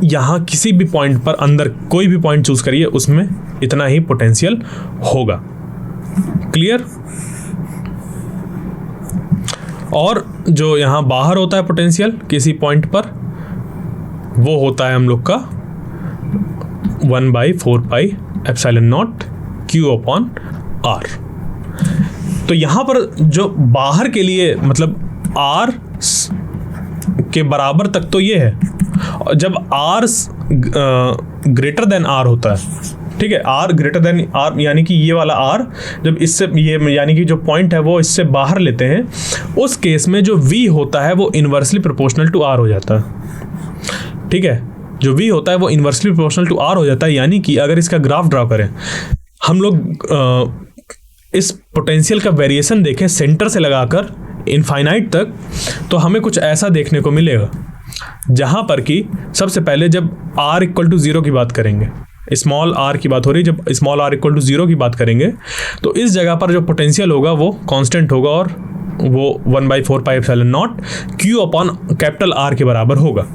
यहाँ किसी भी पॉइंट पर अंदर कोई भी पॉइंट चूज करिए उसमें इतना ही पोटेंशियल होगा। क्लियर? और जो यहाँ बाहर होता है पोटेंशियल किसी पॉइंट पर, वो होता है हम लोग का 1/4πε0 q अपॉन R। तो यहाँ पर जो बाहर के लिए मतलब R के बराबर तक तो ये है, जब R ग्रेटर देन R होता है, ठीक है, R ग्रेटर देन R यानी कि ये वाला R जब इससे ये यानी कि जो पॉइंट है वो इससे बाहर लेते हैं, उस केस में जो V होता है वो इनवर्सली प्रोपोर्शनल टू R हो जाता है, ठीक है। जो V होता है वो इनवर्सली प्रोपोर्शनल टू R हो जाता है। यानी कि अगर इसका ग्राफ ड्रा करें हम लोग इस पोटेंशियल का वेरिएशन देखें सेंटर से लगाकर इनफाइनाइट तक, तो हमें कुछ ऐसा देखने को मिलेगा जहां पर कि सबसे पहले जब r इक्वल टू 0 की बात करेंगे, स्मॉल r की बात हो रही है, जब स्मॉल r इक्वल टू 0 की बात करेंगे तो इस जगह पर जो पोटेंशियल होगा वो कांस्टेंट होगा और वो 1/4πε0 q अपॉन कैपिटल R के बराबर होगा।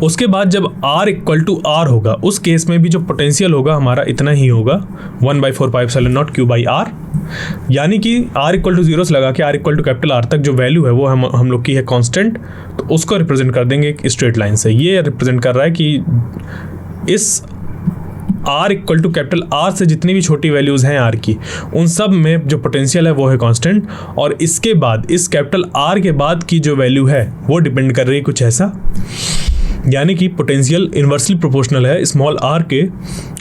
उसके बाद जब r इक्वल टू R होगा उस केस में भी जो पोटेंशियल होगा हमारा इतना ही होगा 1/4πε0 q/r। यानी कि r इक्वल टू 0 से लगा के r equal to capital R तक जो वैल्यू है वो हम लोग की है कांस्टेंट। तो उसको रिप्रेजेंट कर देंगे एक स्ट्रेट लाइन से। ये रिप्रेजेंट कर रहा है कि इस R equal to capital R से जितनी भी छोटी वैल्यूज़ हैं R की, उन सब में जो पोटेंशियल है वो है कांस्टेंट, और इसके बाद इस कैपिटल R के बाद की जो वैल्यू है वो डिपेंड कर रही है कुछ ऐसा, यानी कि पोटेंशियल इन्वर्सली प्रोपोर्शनल है स्मॉल r के।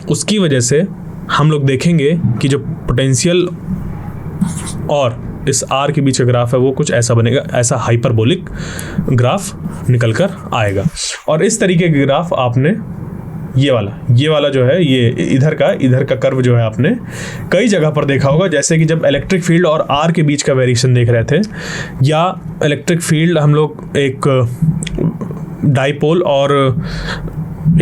उसकी वजह से हम लोग देखेंगे कि जो पोटेंशियल और इस R के बीच का ग्राफ है वो कुछ ऐसा बनेगा, ऐसा हाइपरबोलिक ग्राफ निकल कर आएगा। और इस तरीके के ग्राफ आपने ये वाला जो है, ये इधर का कर्व जो है आपने कई जगह पर देखा होगा, जैसे कि जब इलेक्ट्रिक फील्ड और R के बीच का वेरिएशन देख रहे थे, या इलेक्ट्रिक फील्ड हम लोग एक डाइपोल और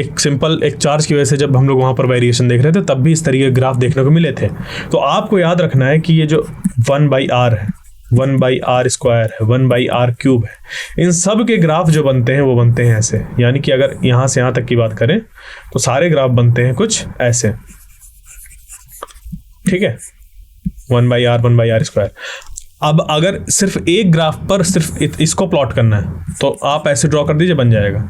एक सिंपल एक चार्ज की वजह से जब हम लोग वहाँ पर वेरिएशन देख रहे थे, तब भी इस तरीके के ग्राफ देखने को मिले थे। तो आपको याद रखना है कि ये जो 1/r है, 1/r² है, 1/r³ है, इन सब के ग्राफ जो बनते हैं वो बनते हैं ऐसे। यानी कि अगर यहाँ से यहाँ तक की बात करें तो सारे ग्राफ बनते हैं कुछ ऐसे, ठीक है, 1/r 1/r²। अब अगर सिर्फ एक ग्राफ पर सिर्फ इसको प्लॉट करना है तो आप ऐसे ड्रॉ कर दीजिए, बन जाएगा।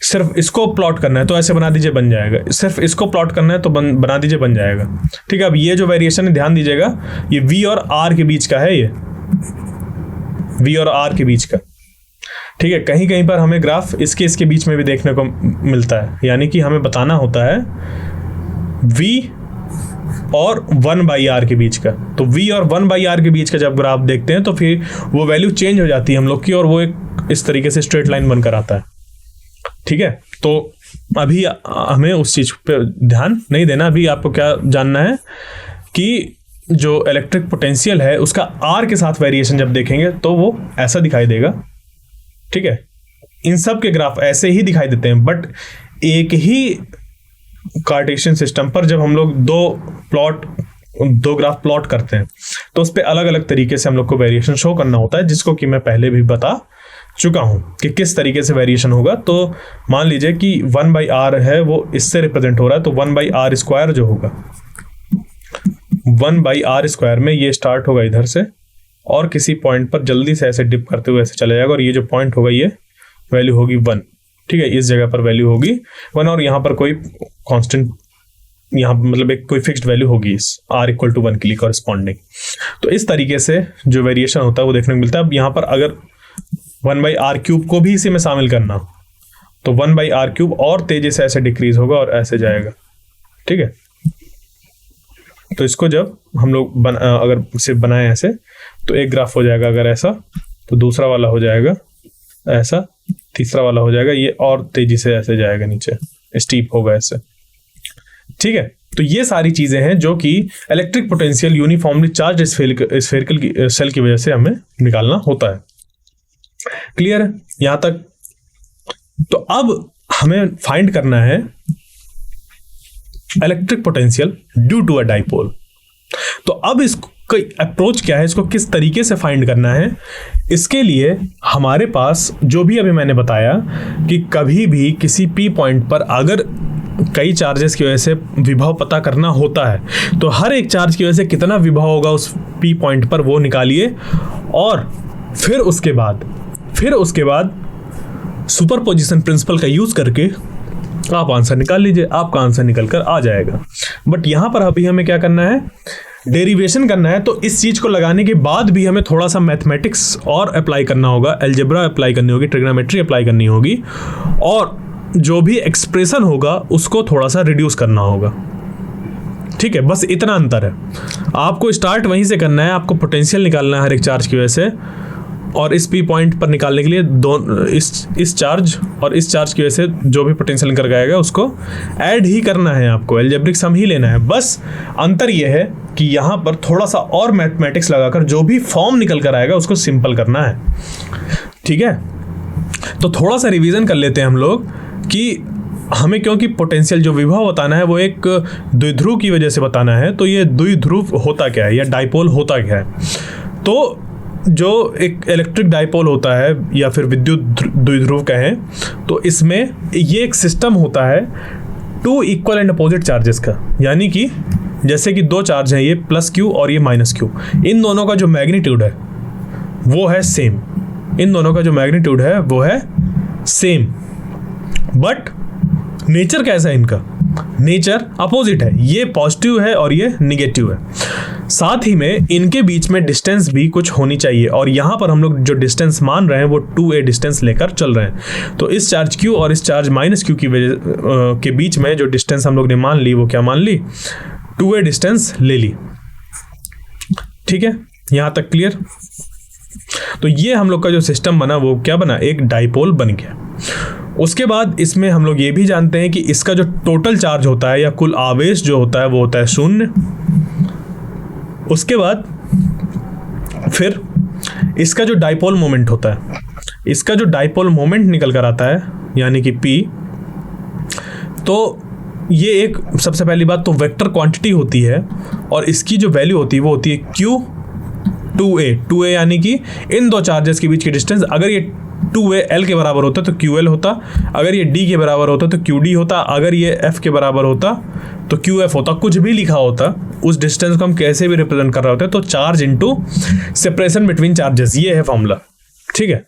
सिर्फ इसको प्लॉट करना है तो ऐसे बना दीजिए, बन जाएगा। सिर्फ इसको प्लॉट करना है तो बना दीजिए, बन जाएगा। ठीक है, अब ये जो वेरिएशन है ध्यान दीजिएगा, ये V और R के बीच का है, ये V और R के बीच का। ठीक है, कहीं कहीं पर हमें ग्राफ इसके बीच में भी देखने को मिलता है, यानी कि हमें बताना होता है V और 1/r के बीच का। तो V और 1/r के बीच का जब ग्राफ देखते हैं तो फिर वो वैल्यू चेंज हो जाती है हम लोग की, और वो एक इस तरीके से स्ट्रेट लाइन बनकर आता है। ठीक है, तो अभी हमें उस चीज पे ध्यान नहीं देना। अभी आपको क्या जानना है कि जो इलेक्ट्रिक पोटेंशियल है उसका R के साथ वेरिएशन जब देखेंगे तो वो ऐसा दिखाई देगा। ठीक है, इन सब के ग्राफ ऐसे ही दिखाई देते हैं, बट एक ही कार्टेशियन सिस्टम पर जब हम लोग दो ग्राफ प्लॉट करते हैं तो उस पर अलग अलग तरीके से हम लोग को वेरिएशन शो करना होता है, जिसको कि मैं पहले भी बता चुका हूं कि किस तरीके से वेरिएशन होगा। तो मान लीजिए कि 1/r है वो इससे रिप्रेजेंट हो रहा है, तो 1/r² जो होगा 1/r² में ये स्टार्ट होगा इधर से और किसी पॉइंट पर जल्दी से ऐसे डिप करते हुए ऐसे चला जाएगा, और ये जो पॉइंट होगा ये वैल्यू होगी 1। ठीक है, इस जगह पर वैल्यू होगी 1, और यहाँ पर कोई कांस्टेंट, यहाँ मतलब एक कोई फिक्स्ड वैल्यू होगी इस r = 1 के लिए कॉरस्पॉन्डिंग। तो इस तरीके से जो वेरिएशन होता है वो देखने को मिलता है। अब यहाँ पर अगर 1/r³ को भी इसी में शामिल करना तो 1/r³ और तेजी से ऐसे डिक्रीज होगा और ऐसे जाएगा। ठीक है, तो इसको जब हम लोग अगर इसे बनाए ऐसे तो एक ग्राफ हो जाएगा, अगर ऐसा तो दूसरा वाला हो जाएगा ऐसा, तीसरा वाला हो जाएगा ये, और तेजी से ऐसे जाएगा नीचे, स्टीप होगा ऐसे। ठीक है, तो ये सारी चीजें हैं जो कि electric potential uniformly charge spherical shell की वजह से हमें निकालना होता है। क्लियर है यहां तक? तो अब हमें फाइंड करना है electric potential due to a dipole. तो अब इसको अप्रोच क्या है, इसको किस तरीके से फाइंड करना है, इसके लिए हमारे पास जो भी अभी मैंने बताया कि कभी भी किसी P पॉइंट पर अगर कई चार्जेस की वजह से विभव पता करना होता है तो हर एक चार्ज की वजह से कितना विभव होगा उस P पॉइंट पर वो निकालिए, और फिर उसके बाद सुपरपोजिशन प्रिंसिपल का यूज करके आप आंसर निकाल लीजिए, आपका आंसर निकल कर आ जाएगा। बट यहां पर अभी हमें क्या करना है, डेरिवेशन करना है। तो इस चीज को लगाने के बाद भी हमें थोड़ा सा मैथमेटिक्स और अप्लाई करना होगा, अलजेब्रा अप्लाई करनी होगी, ट्रिग्नोमेट्री अप्लाई करनी होगी, और जो भी एक्सप्रेशन होगा उसको थोड़ा सा रिड्यूस करना होगा। ठीक है, बस इतना अंतर है। आपको स्टार्ट वहीं से करना है, आपको पोटेंशियल निकालना है हर एक चार्ज की वजह से, और इस P पॉइंट पर निकालने के लिए इस चार्ज और इस चार्ज की वजह से जो भी पोटेंशियल निकल आएगा उसको ऐड ही करना है, आपको अलजेब्रिक सम ही लेना है। बस अंतर यह है कि यहाँ पर थोड़ा सा और मैथमेटिक्स लगाकर जो भी फॉर्म निकल कर आएगा उसको सिंपल करना है। ठीक है, तो थोड़ा सा रिवीजन कर लेते हैं हम लोग कि हमें, क्योंकि पोटेंशियल जो विभव बताना है वो एक द्विध्रुव की वजह से बताना है, तो ये द्विध्रुव होता क्या है या डाइपोल होता क्या है। तो जो एक इलेक्ट्रिक डाइपोल होता है या फिर विद्युत द्विध्रुव कहें, तो इसमें ये एक सिस्टम होता है two equal and opposite charges का। यानी कि जैसे कि दो चार्ज हैं, ये +q और ये -q, इन दोनों का जो मैग्नीट्यूड है वो है सेम, इन दोनों का जो मैग्नीट्यूड है वो है सेम, बट नेचर कैसा है इनका, नेचर अपोजिट है, ये पॉजिटिव है और ये निगेटिव है। साथ ही में इनके बीच में डिस्टेंस भी कुछ होनी चाहिए, और यहाँ पर हम लोग जो डिस्टेंस मान रहे हैं वो 2a डिस्टेंस लेकर चल रहे हैं। तो इस चार्ज q और इस चार्ज -q की वजह के बीच में जो डिस्टेंस हम लोग ने मान ली वो क्या मान ली, 2a डिस्टेंस ले ली। ठीक है, यहाँ तक क्लियर। तो ये हम लोग का जो सिस्टम बना वो क्या बना, एक डाइपोल बन गया। उसके बाद इसमें हम लोग ये भी जानते हैं कि इसका जो टोटल चार्ज होता है या कुल आवेश जो होता है वो होता है 0। उसके बाद फिर इसका जो डाइपोल मोमेंट होता है, इसका जो डाइपोल मोमेंट निकल कर आता है यानी कि P, तो ये एक सबसे पहली बात तो वेक्टर क्वांटिटी होती है, और इसकी जो वैल्यू होती है वो होती है Q 2a यानी कि इन दो चार्जेस के बीच की डिस्टेंस। अगर ये 2a L के बराबर होता तो QL होता, अगर ये D के बराबर होता तो QD होता, अगर ये F के बराबर होता तो QF होता, कुछ भी लिखा होता, उस डिस्टेंस को हम कैसे भी रिप्रेजेंट कर रहे होते। तो charge into separation between charges, ये है फॉर्मूला। ठीक है,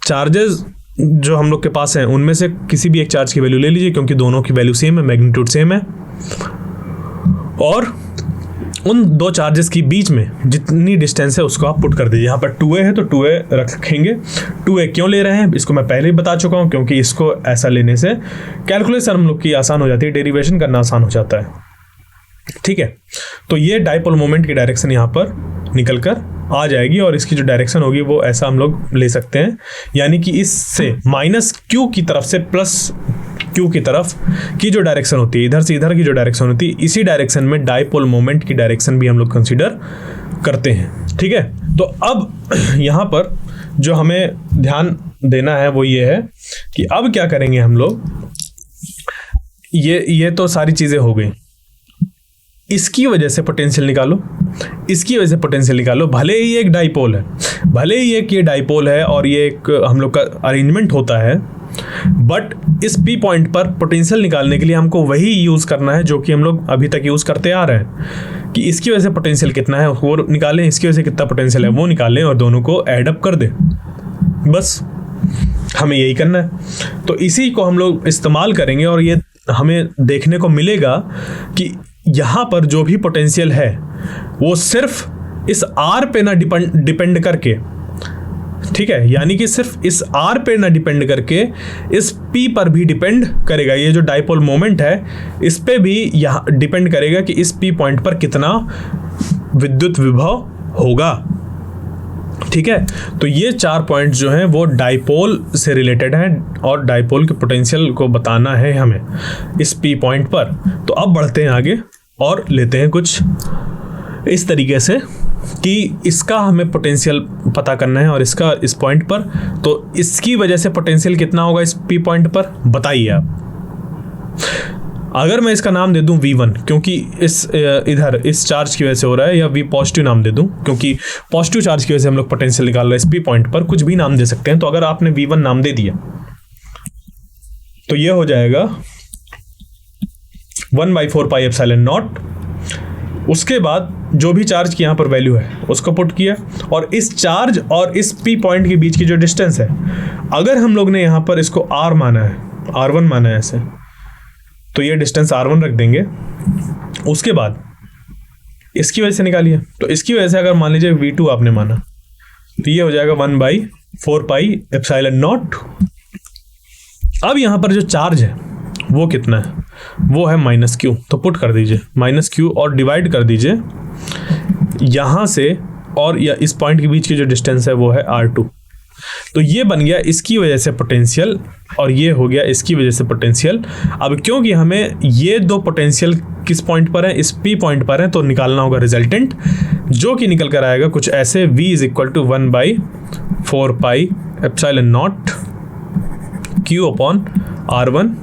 चार्जेस जो हम लोग के पास हैं उनमें से किसी भी एक चार्ज की वैल्यू ले लीजिए, क्योंकि दोनों की वैल्यू सेम है, मैग्नीट्यूड सेम है, और उन दो चार्जेस के बीच में जितनी डिस्टेंस है उसको आप पुट कर दीजिए। यहाँ पर 2a है तो 2a रखेंगे। 2a क्यों ले रहे हैं इसको मैं पहले ही बता चुका हूँ, क्योंकि इसको ऐसा लेने से कैलकुलेशन हम लोग की आसान हो जाती है, डेरिवेशन करना आसान हो जाता है। ठीक है, तो ये डाइपोल मोमेंट की डायरेक्शन यहाँ पर निकल कर आ जाएगी, और इसकी जो डायरेक्शन होगी वो ऐसा हम लोग ले सकते हैं, यानी कि इससे -q की तरफ से +q की तरफ की जो डायरेक्शन होती है, इधर से इधर की जो डायरेक्शन होती है, इसी डायरेक्शन में डाइपोल मोमेंट की डायरेक्शन भी हम लोग कंसीडर करते हैं। ठीक है, तो अब यहाँ पर जो हमें ध्यान देना है वो ये है कि अब क्या करेंगे हम लोग, ये तो सारी चीज़ें हो गई। इसकी वजह से पोटेंशियल निकालो, इसकी वजह से पोटेंशियल निकालो। भले ही एक डाइपोल है, भले ही एक ये डाइपोल है और ये एक हम लोग का अरेंजमेंट होता है, बट इस P पॉइंट पर पोटेंशियल निकालने के लिए हमको वही यूज़ करना है जो कि हम लोग अभी तक यूज़ करते आ रहे हैं, कि इसकी वजह से पोटेंशियल कितना है वो निकालें, इसकी वजह से कितना पोटेंशियल है वो निकालें, और दोनों को ऐड अप कर दें। बस हमें यही करना है। तो इसी को हम लोग इस्तेमाल करेंगे, और ये हमें देखने को मिलेगा कि यहाँ पर जो भी पोटेंशियल है वो सिर्फ इस R पे ना डिपेंड करके, ठीक है, यानी कि सिर्फ इस R पे ना डिपेंड करके इस P पर भी डिपेंड करेगा। ये जो डाइपोल मोमेंट है इस पे भी यहाँ डिपेंड करेगा कि इस P पॉइंट पर कितना विद्युत विभव होगा। ठीक है, तो ये 4 पॉइंट्स जो हैं वो डाइपोल से रिलेटेड हैं, और डाइपोल के पोटेंशियल को बताना है हमें इस P पॉइंट पर। तो अब बढ़ते हैं आगे और लेते हैं कुछ इस तरीके से कि इसका हमें पोटेंशियल पता करना है, और इसका इस पॉइंट पर, तो इसकी वजह से पोटेंशियल कितना होगा इस P पॉइंट पर, बताइए आप। अगर मैं इसका नाम दे दूं V1, क्योंकि इधर इस चार्ज की वजह से हो रहा है, या V पॉजिटिव नाम दे दूं क्योंकि पॉजिटिव चार्ज की वजह से हम लोग पोटेंशियल निकाल रहे हैं इस P पॉइंट पर, कुछ भी नाम दे सकते हैं। तो अगर आपने V1 नाम दे दिया तो ये हो जाएगा 1/4 पाई एप्सिलॉन नॉट। उसके बाद जो भी चार्ज की यहाँ पर वैल्यू है उसको पुट किया, और इस चार्ज और इस P पॉइंट के बीच की जो डिस्टेंस है, अगर हम लोग ने यहाँ पर इसको R माना है, R1 माना है ऐसे, तो ये डिस्टेंस R1 रख देंगे। उसके बाद इसकी वजह से निकालिए, तो इसकी वजह से अगर मान लीजिए V2 आपने माना तो ये हो जाएगा 1/4 पाई एप्सिलॉन नॉट। अब यहाँ पर जो चार्ज है वो कितना है, वो है -q, तो पुट कर दीजिए -q और डिवाइड कर दीजिए यहाँ से, और या इस पॉइंट के बीच की जो डिस्टेंस है वो है R2। तो ये बन गया इसकी वजह से पोटेंशियल, और ये हो गया इसकी वजह से पोटेंशियल। अब क्योंकि हमें ये दो पोटेंशियल किस पॉइंट पर है, इस P पॉइंट पर है, तो निकालना होगा रिजल्टेंट, जो कि निकल कर आएगा कुछ ऐसे, V = 1/4 pi epsilon not Q/R1।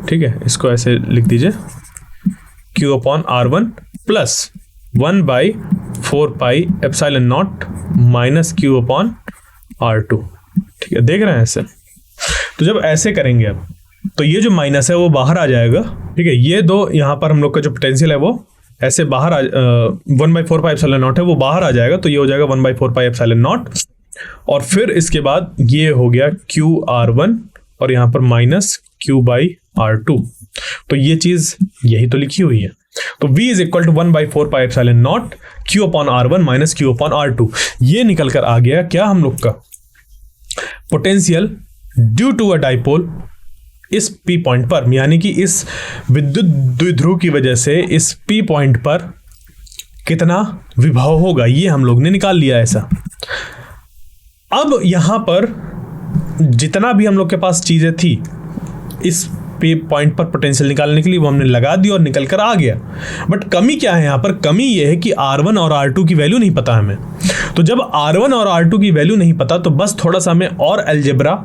ठीक है, इसको ऐसे लिख दीजिए, Q/R1 plus 1/4 pi epsilon not minus Q/R2। ठीक है, देख रहे हैं ऐसे। तो जब ऐसे करेंगे अब, तो ये जो माइनस है वो बाहर आ जाएगा। ठीक है, ये दो यहाँ पर हम लोग का जो पोटेंशियल है वो ऐसे बाहर 1/4 पाई एप्सिलॉन नॉट है वो बाहर आ जाएगा, तो ये हो जाएगा 1/4 पाई एप्सिलॉन नॉट, और फिर इसके बाद ये हो गया Q/R1 और यहाँ पर माइनस Q/R2। तो ये चीज यही तो लिखी हुई है। तो V is equal to 1/4 pi epsilon naught Q upon R1 minus Q upon R2। ये निकल कर आ गया क्या हम लोग का potential due to a dipole इस P पॉइंट पर, यानी कि इस विद्युत द्विध्रुव की वजह से इस P पॉइंट पर कितना विभव होगा, ये हम लोग ने निकाल लिया ऐसा। अब यहां पर जितना भी हम लोग के पास चीजें थी इस पॉइंट पर पोटेंशियल निकालने के लिए वो हमने लगा दी और निकल कर आ गया। बट कमी क्या है यहाँ पर? कमी ये है कि R1 और R2 की वैल्यू नहीं पता हमें। तो जब R1 और R2 की वैल्यू नहीं पता तो बस थोड़ा सा हमें और अलजेब्रा,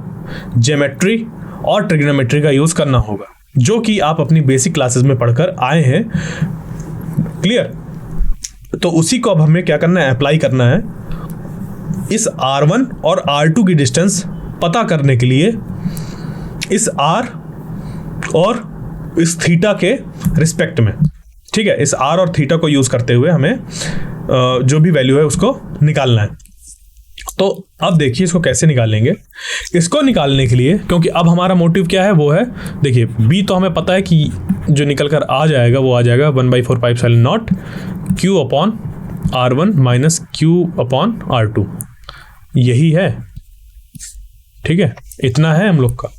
ज्योमेट्री और ट्रिग्नोमेट्री का यूज करना होगा, जो कि आप अपनी बेसिक क्लासेस में पढ़कर आए हैं। क्लियर? तो उसी को अब हमें क्या करना है? अप्लाई करना है। इस R1 और R2 की डिस्टेंस पता करने के लिए इस R और इस थीटा के रिस्पेक्ट में, ठीक है, इस R और थीटा को यूज करते हुए हमें जो भी वैल्यू है उसको निकालना है। तो अब देखिए इसको कैसे निकालेंगे। इसको निकालने के लिए, क्योंकि अब हमारा मोटिव क्या है, वो है, देखिए B तो हमें पता है कि जो निकल कर आ जाएगा वो आ जाएगा 1/4 pi epsilon naught Q upon R1 minus Q upon R2, यही है, ठीक है, इतना है हम लोग का।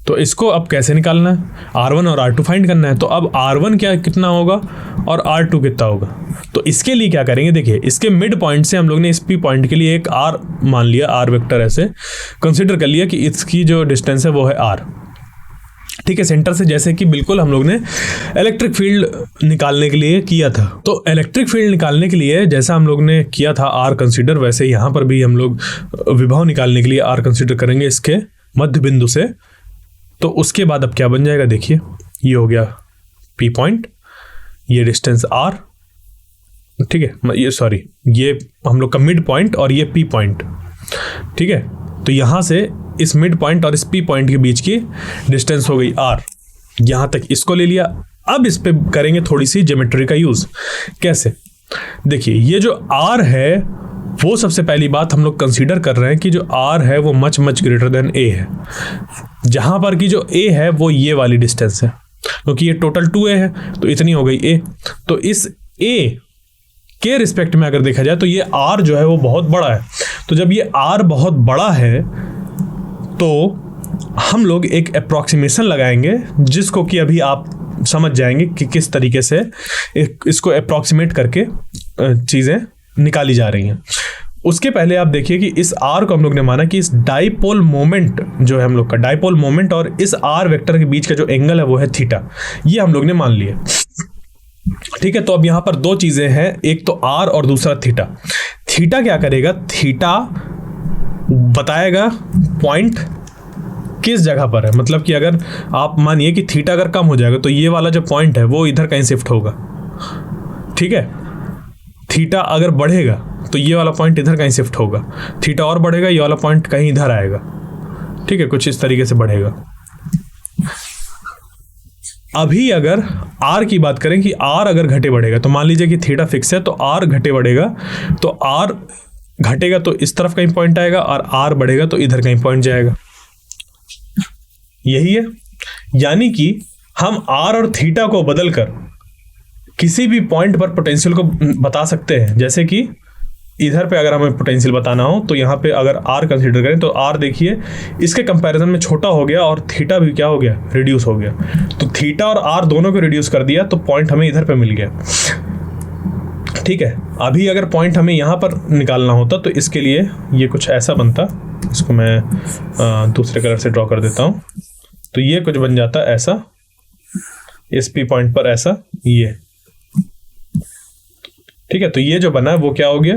तो इसको अब कैसे निकालना है? R1 और R2 फाइंड करना है। तो अब R1 क्या कितना होगा और R2 कितना होगा? तो इसके लिए क्या करेंगे, देखिए इसके मिड पॉइंट से हम लोग ने इस P पॉइंट के लिए एक R मान लिया, R वेक्टर ऐसे कंसिडर कर लिया कि इसकी जो डिस्टेंस है वो है R, ठीक है, सेंटर से, जैसे कि बिल्कुल हम लोग ने इलेक्ट्रिक फील्ड निकालने के लिए किया था। तो इलेक्ट्रिक फील्ड निकालने के लिए जैसा हम लोग ने किया था R कंसिडर, वैसे यहाँ पर भी हम लोग विभव निकालने के लिए R कंसिडर करेंगे इसके मध्य बिंदु से। तो उसके बाद अब क्या बन जाएगा, देखिए ये हो गया P पॉइंट, ये डिस्टेंस R, ठीक है, ये सॉरी ये हम लोग का मिड पॉइंट और ये P पॉइंट, ठीक है। तो यहाँ से इस मिड पॉइंट और इस P पॉइंट के बीच की डिस्टेंस हो गई R, यहाँ तक इसको ले लिया। अब इस पे करेंगे थोड़ी सी ज्योमेट्री का यूज। कैसे? देखिए ये जो R है वो सबसे पहली बात हम लोग कंसीडर कर रहे हैं कि जो R है वो मच ग्रेटर देन A है, जहां पर कि जो A है वो ये वाली डिस्टेंस है, क्योंकि ये टोटल 2A है तो इतनी हो गई A। तो इस A के रिस्पेक्ट में अगर देखा जाए तो ये R जो है वो बहुत बड़ा है। तो जब ये R बहुत बड़ा है तो हम लोग एक अप्रॉक्सीमेशन लगाएंगे, जिसको कि अभी आप समझ जाएंगे कि किस तरीके से इसको अप्रॉक्सीमेट करके चीज़ें निकाली जा रही हैं। उसके पहले आप देखिए कि इस R को हम लोग ने माना कि इस डाइपोल मोमेंट जो है हम लोग का डाइपोल मोमेंट और इस R वेक्टर के बीच का जो एंगल है वो है थीटा, ये हम लोग ने मान लिया, ठीक है। तो अब यहाँ पर दो चीजें हैं, एक तो R और दूसरा थीटा। थीटा क्या करेगा? थीटा बताएगा पॉइंट किस जगह पर है, मतलब कि अगर आप मानिए कि थीटा अगर कम हो जाएगा तो ये वाला जो पॉइंट है वो इधर कहीं शिफ्ट होगा, ठीक है। थीटा अगर बढ़ेगा तो ये वाला पॉइंट इधर कहीं शिफ्ट होगा, थीटा और बढ़ेगा ये वाला पॉइंट कहीं इधर आएगा, ठीक है, कुछ इस तरीके से बढ़ेगा। अभी अगर R की बात करें कि R अगर घटे बढ़ेगा, तो मान लीजिए कि थीटा फिक्स है तो R घटे बढ़ेगा, तो R घटेगा तो इस तरफ कहीं पॉइंट आएगा और R बढ़ेगा तो इधर कहीं पॉइंट जाएगा, यही है। यानी कि हम R और थीटा को बदलकर किसी भी पॉइंट पर पोटेंशियल को बता सकते हैं। जैसे कि इधर पे अगर हमें पोटेंशियल बताना हो तो यहाँ पे अगर R कंसीडर करें तो R देखिए इसके कंपैरिजन में छोटा हो गया और थीटा भी क्या हो गया? रिड्यूस हो गया। तो थीटा और R दोनों को रिड्यूस कर दिया तो पॉइंट हमें इधर पे मिल गया, ठीक है। अभी अगर पॉइंट हमें यहाँ पर निकालना होता तो इसके लिए ये कुछ ऐसा बनता, इसको मैं दूसरे कलर से ड्रॉ कर देता हूँ। तो ये कुछ बन जाता ऐसा, इस P पॉइंट पर ऐसा, ये, ठीक है। तो ये जो बना है वो क्या हो गया?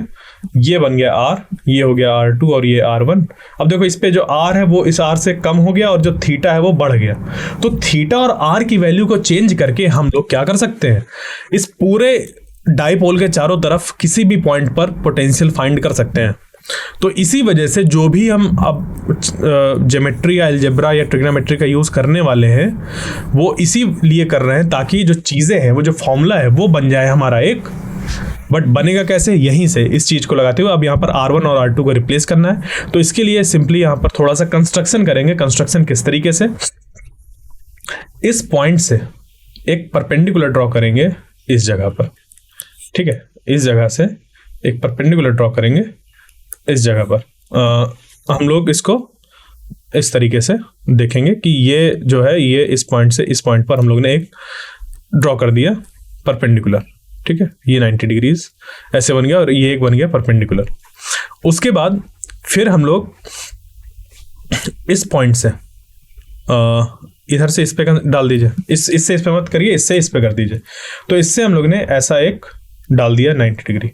ये बन गया R, ये हो गया R2 और ये R1। अब देखो इस पे जो R है वो इस R से कम हो गया और जो थीटा है वो बढ़ गया। तो थीटा और R की वैल्यू को चेंज करके हम लोग क्या कर सकते हैं? इस पूरे डाइपोल के चारों तरफ किसी भी पॉइंट पर पोटेंशियल फाइंड कर सकते हैं। तो इसी वजह से जो भी हम अब ज्योमेट्री या अलजेब्रा या ट्रिग्नोमेट्री का यूज करने वाले हैं वो इसी लिए कर रहे हैं ताकि जो चीजें हैं, वो जो फॉर्मूला है वो बन जाए हमारा एक। बट बनेगा कैसे? यहीं से इस चीज को लगाते हुए अब यहाँ पर R1 और R2 को रिप्लेस करना है। तो इसके लिए सिंपली यहाँ पर थोड़ा सा कंस्ट्रक्शन करेंगे। कंस्ट्रक्शन किस तरीके से? इस पॉइंट से एक परपेंडिकुलर ड्रॉ करेंगे इस जगह पर, ठीक है, इस जगह से एक परपेंडिकुलर ड्रॉ करेंगे इस जगह पर। हम लोग इसको इस तरीके से देखेंगे कि ये जो है ये इस पॉइंट से इस पॉइंट पर हम लोग ने एक ड्रॉ कर दिया परपेंडिकुलर, ठीक है, ये 90 डिग्रीज ऐसे बन गया और ये एक बन गया परपेंडिकुलर। उसके बाद फिर हम लोग इस पॉइंट से इधर से इस पे डाल दीजिए, इससे इस पे मत करिए, इससे इस पे कर दीजिए। तो इससे हम लोग ने ऐसा एक डाल दिया 90 डिग्री,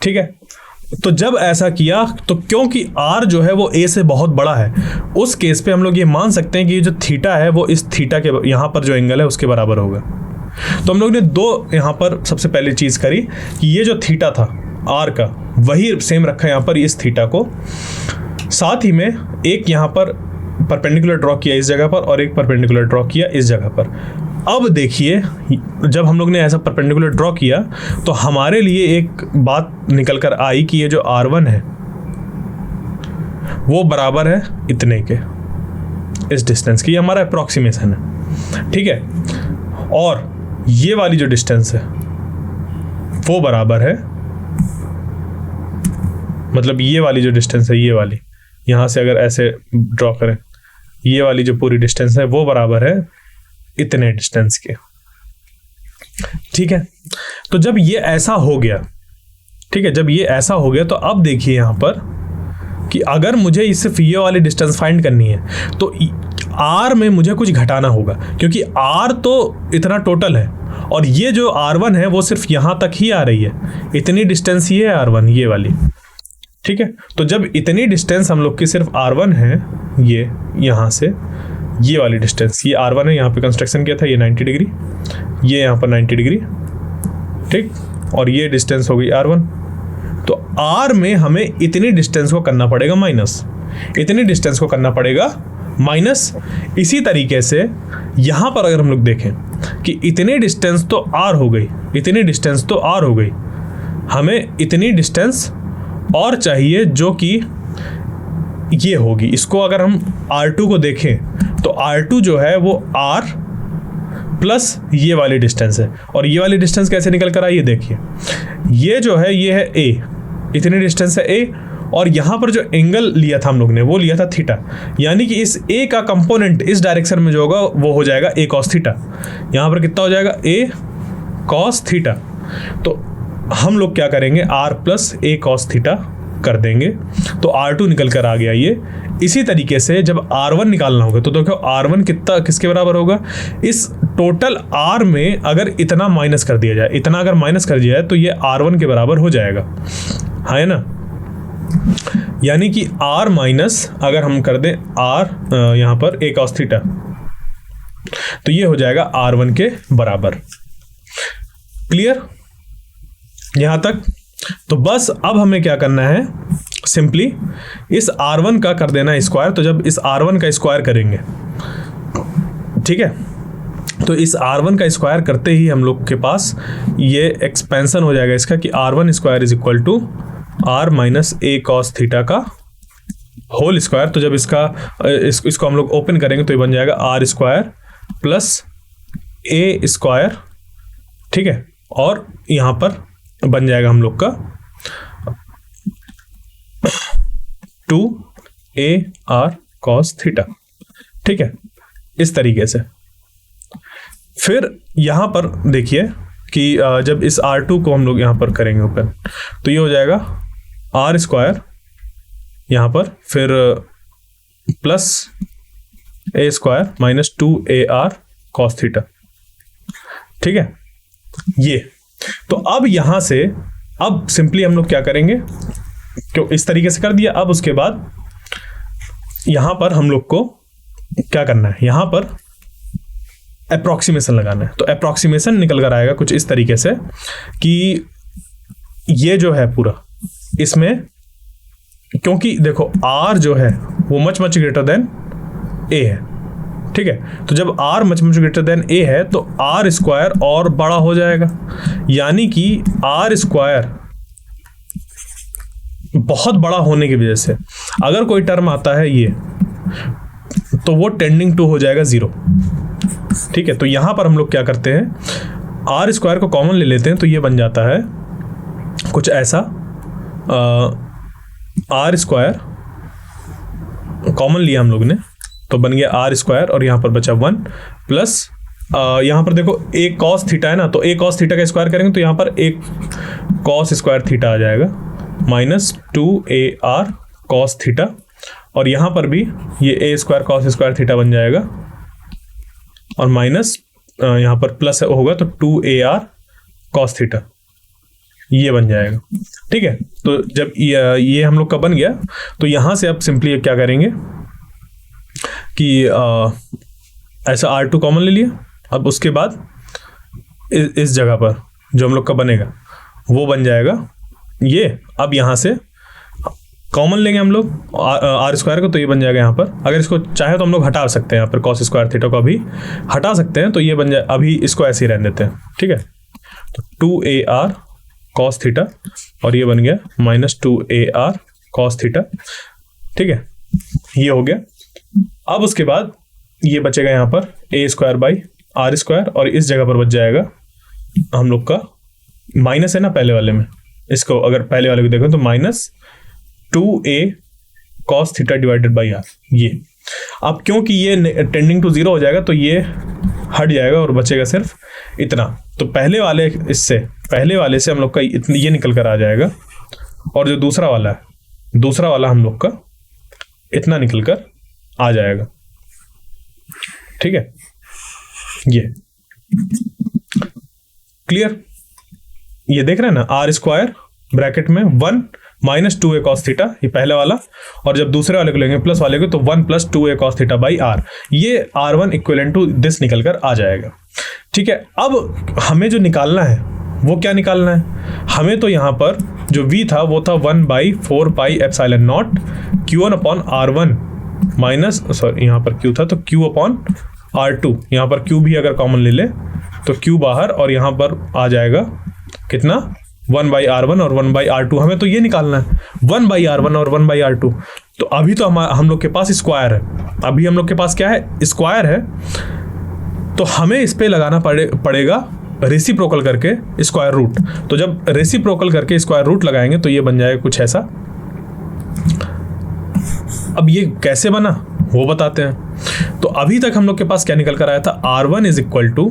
ठीक है। तो जब ऐसा किया तो क्योंकि r जो है वो a से बहुत बड़ा है, उस केस पे हम लोग ये मान सकते हैं कि ये जो थीटा है वो इस थीटा के यहाँ पर जो एंगल है उसके बराबर होगा। तो हम लोग ने दो यहाँ पर सबसे पहले चीज़ करी कि ये जो थीटा था r का वही सेम रखा यहाँ पर इस थीटा को, साथ ही में एक यहाँ पर परपेंडिकुलर ड्रॉ किया इस जगह पर और एक परपेंडिकुलर ड्रॉ किया इस जगह पर। अब देखिए जब हम लोग ने ऐसा परपेंडिकुलर ड्रॉ किया तो हमारे लिए एक बात निकल कर आई कि ये जो r1 है वो बराबर है इतने के, इस डिस्टेंस की, ये हमारा अप्रॉक्सीमेशन है, ठीक है। और ये वाली जो डिस्टेंस है वो बराबर है, मतलब ये वाली जो डिस्टेंस है, ये वाली यहाँ से अगर ऐसे ड्रॉ करें, ये वाली जो पूरी डिस्टेंस है वो बराबर है इतने डिस्टेंस के, ठीक है। तो जब ये ऐसा हो गया, ठीक है, जब ये ऐसा हो गया तो अब देखिए यहाँ पर कि अगर मुझे सिर्फ ये वाली डिस्टेंस फाइंड करनी है तो r में मुझे कुछ घटाना होगा, क्योंकि r तो इतना टोटल है और ये जो r1 है वो सिर्फ यहाँ तक ही आ रही है, इतनी डिस्टेंस ये है r1 ये वाली, ठीक है। तो जब इतनी डिस्टेंस हम लोग की सिर्फ r1 है, ये यहाँ से ये वाली डिस्टेंस, ये r1 है, यहाँ पे कंस्ट्रक्शन किया था ये 90 डिग्री, ये यहाँ पर 90 डिग्री, ठीक, और ये डिस्टेंस हो गई r1। तो r में हमें इतनी डिस्टेंस को करना पड़ेगा माइनस, इतनी डिस्टेंस को करना पड़ेगा माइनस। इसी तरीके से यहाँ पर अगर हम लोग देखें कि इतनी डिस्टेंस तो r हो गई, इतनी डिस्टेंस तो r हो गई, हमें इतनी डिस्टेंस और चाहिए जो कि ये होगी। इसको अगर हम r2 को देखें तो r2 जो है वो r प्लस ये वाली डिस्टेंस है, और ये वाली डिस्टेंस कैसे निकल कर आई ये देखिए, ये जो है ये है a, इतनी डिस्टेंस है a, और यहाँ पर जो एंगल लिया था हम लोग ने वो लिया था थीटा, यानी कि इस a का कंपोनेंट इस डायरेक्शन में जो होगा वो हो जाएगा a cos थीटा। यहाँ पर कितना हो जाएगा a cos थीटा। तो हम लोग क्या करेंगे r plus a cos theta कर देंगे, तो r2 निकल कर आ गया ये। इसी तरीके से जब r1 निकालना होगा तो देखो r1 कितना किसके बराबर होगा, इस टोटल r में अगर इतना माइनस कर दिया जाए, इतना अगर माइनस कर दिया जाए तो ये r1 के बराबर हो जाएगा, है ना। यानी कि r माइनस अगर हम कर दें r यहाँ पर a cos थीटा तो ये हो जाएगा r1 के बराबर। क्लियर यहाँ तक? तो बस अब हमें क्या करना है, सिंपली इस r1 का कर देना स्क्वायर। तो जब इस r1 का स्क्वायर करेंगे, ठीक है, तो इस r1 का स्क्वायर करते ही हम लोग के पास ये एक्सपेंशन हो जाएगा इसका कि r1 square is equal to r minus a cos theta का होल स्क्वायर। तो जब इसको हम लोग ओपन करेंगे तो ये बन जाएगा r square plus a square, ठीक है, और यहाँ पर बन जाएगा हम लोग का 2ar cos थीटा, ठीक है, इस तरीके से। फिर यहाँ पर देखिए कि जब इस r2 को हम लोग यहाँ पर करेंगे ओपन तो ये हो जाएगा r स्क्वायर यहाँ पर, फिर plus a square minus 2ar cos theta, ठीक है। ये तो अब यहाँ से अब सिंपली हम लोग क्या करेंगे, क्यों इस तरीके से कर दिया। अब उसके बाद यहाँ पर हम लोग को क्या करना है, यहाँ पर अप्रॉक्सीमेशन लगाना है। तो अप्रॉक्सीमेशन निकल कर आएगा कुछ इस तरीके से कि ये जो है पूरा इसमें, क्योंकि देखो r जो है वो मच ग्रेटर देन a है, ठीक है। तो जब r much greater than a है तो r स्क्वायर और बड़ा हो जाएगा, यानी कि r स्क्वायर बहुत बड़ा होने की वजह से अगर कोई टर्म आता है ये तो वो टेंडिंग टू हो जाएगा 0, ठीक है, तो यहाँ पर हम लोग क्या करते हैं, आर स्क्वायर को कॉमन ले लेते हैं, तो ये बन जाता है कुछ ऐसा, आर स्क्वायर कॉमन लिया हम लोग ने तो बन गया आर स्क्वायर, और यहाँ पर बचा 1 प्लस यहाँ पर देखो एक कॉस थीटा है ना, तो एक कॉस थीटा का स्क्वायर करेंगे तो यहाँ पर एक कॉस स्क्वायर थीटा आ जाएगा माइनस 2AR कॉस थीटा, और यहाँ पर भी ये ए स्क्वायर कॉस स्क्वायर थीटा बन जाएगा, और माइनस यहाँ पर प्लस होगा तो 2AR कॉस थीटा ये बन जाएगा। ठीक है, तो जब ये हम लोग का बन गया तो यहाँ से अब सिंपली क्या करेंगे कि ऐसा R2 कॉमन ले लिया, अब उसके बाद इस जगह पर जो हम लोग का बनेगा वो बन जाएगा ये, अब यहाँ से कॉमन लेंगे हम लोग आर स्क्वायर को, तो ये बन जाएगा यहाँ पर, अगर इसको चाहे तो हम लोग हटा सकते हैं यहाँ पर कॉस स्क्वायर थीटा को अभी हटा सकते हैं, तो ये बन जाए, अभी इसको ऐसे ही रहने देते हैं। ठीक है, तो 2AR कॉस थीटा और ये बन गया माइनस 2AR कॉस थीटा। ठीक है, ये हो गया। अब उसके बाद ये बचेगा यहाँ पर ए स्क्वायर बाई आर स्क्वायर, और इस जगह पर बच जाएगा हम लोग का माइनस है ना पहले वाले में, इसको अगर पहले वाले को देखें तो minus 2A cos theta divided by R. ये अब क्योंकि ये टेंडिंग टू 0 हो जाएगा तो ये हट जाएगा और बचेगा सिर्फ इतना, तो पहले वाले से हम लोग का ये निकल कर आ जाएगा, और जो दूसरा वाला हम लोग का इतना निकल कर आ जाएगा। ठीक है, ये क्लियर, ये देख रहे हैं ना, आर स्क्वायर ब्रैकेट में 1 माइनस 2A कॉस थीटा, ये पहले वाला, और जब दूसरे वाले को लेंगे प्लस वाले को तो 1 plus 2A cos theta by R, ये R1 इक्विवेलेंट टू दिस निकल कर आ जाएगा। ठीक है, अब हमें जो निकालना है वो क्या निकालना है, हमें तो यहाँ पर जो V था वो था 1/4 pi epsilon not Q1 upon R1 minus, sorry यहाँ पर Q था तो Q अपॉन R2, यहाँ पर Q भी अगर कॉमन ले ले तो Q बाहर, और यहाँ पर आ जाएगा कितना 1/R1 और 1/R2, हमें तो ये निकालना है 1/R1 और 1/R2। तो अभी तो हम लोग के पास स्क्वायर है, अभी हम लोग के पास क्या है, स्क्वायर है, तो हमें इस पे लगाना पड़ेगा रेसिप्रोकल करके स्क्वायर रूट। तो जब रेसिप्रोकल करके स्क्वायर रूट लगाएंगे तो ये बन जाएगा कुछ ऐसा। अब ये कैसे बना वो बताते हैं। तो अभी तक हम लोग के पास क्या निकल कर आया था, R1 इज इक्वल टू,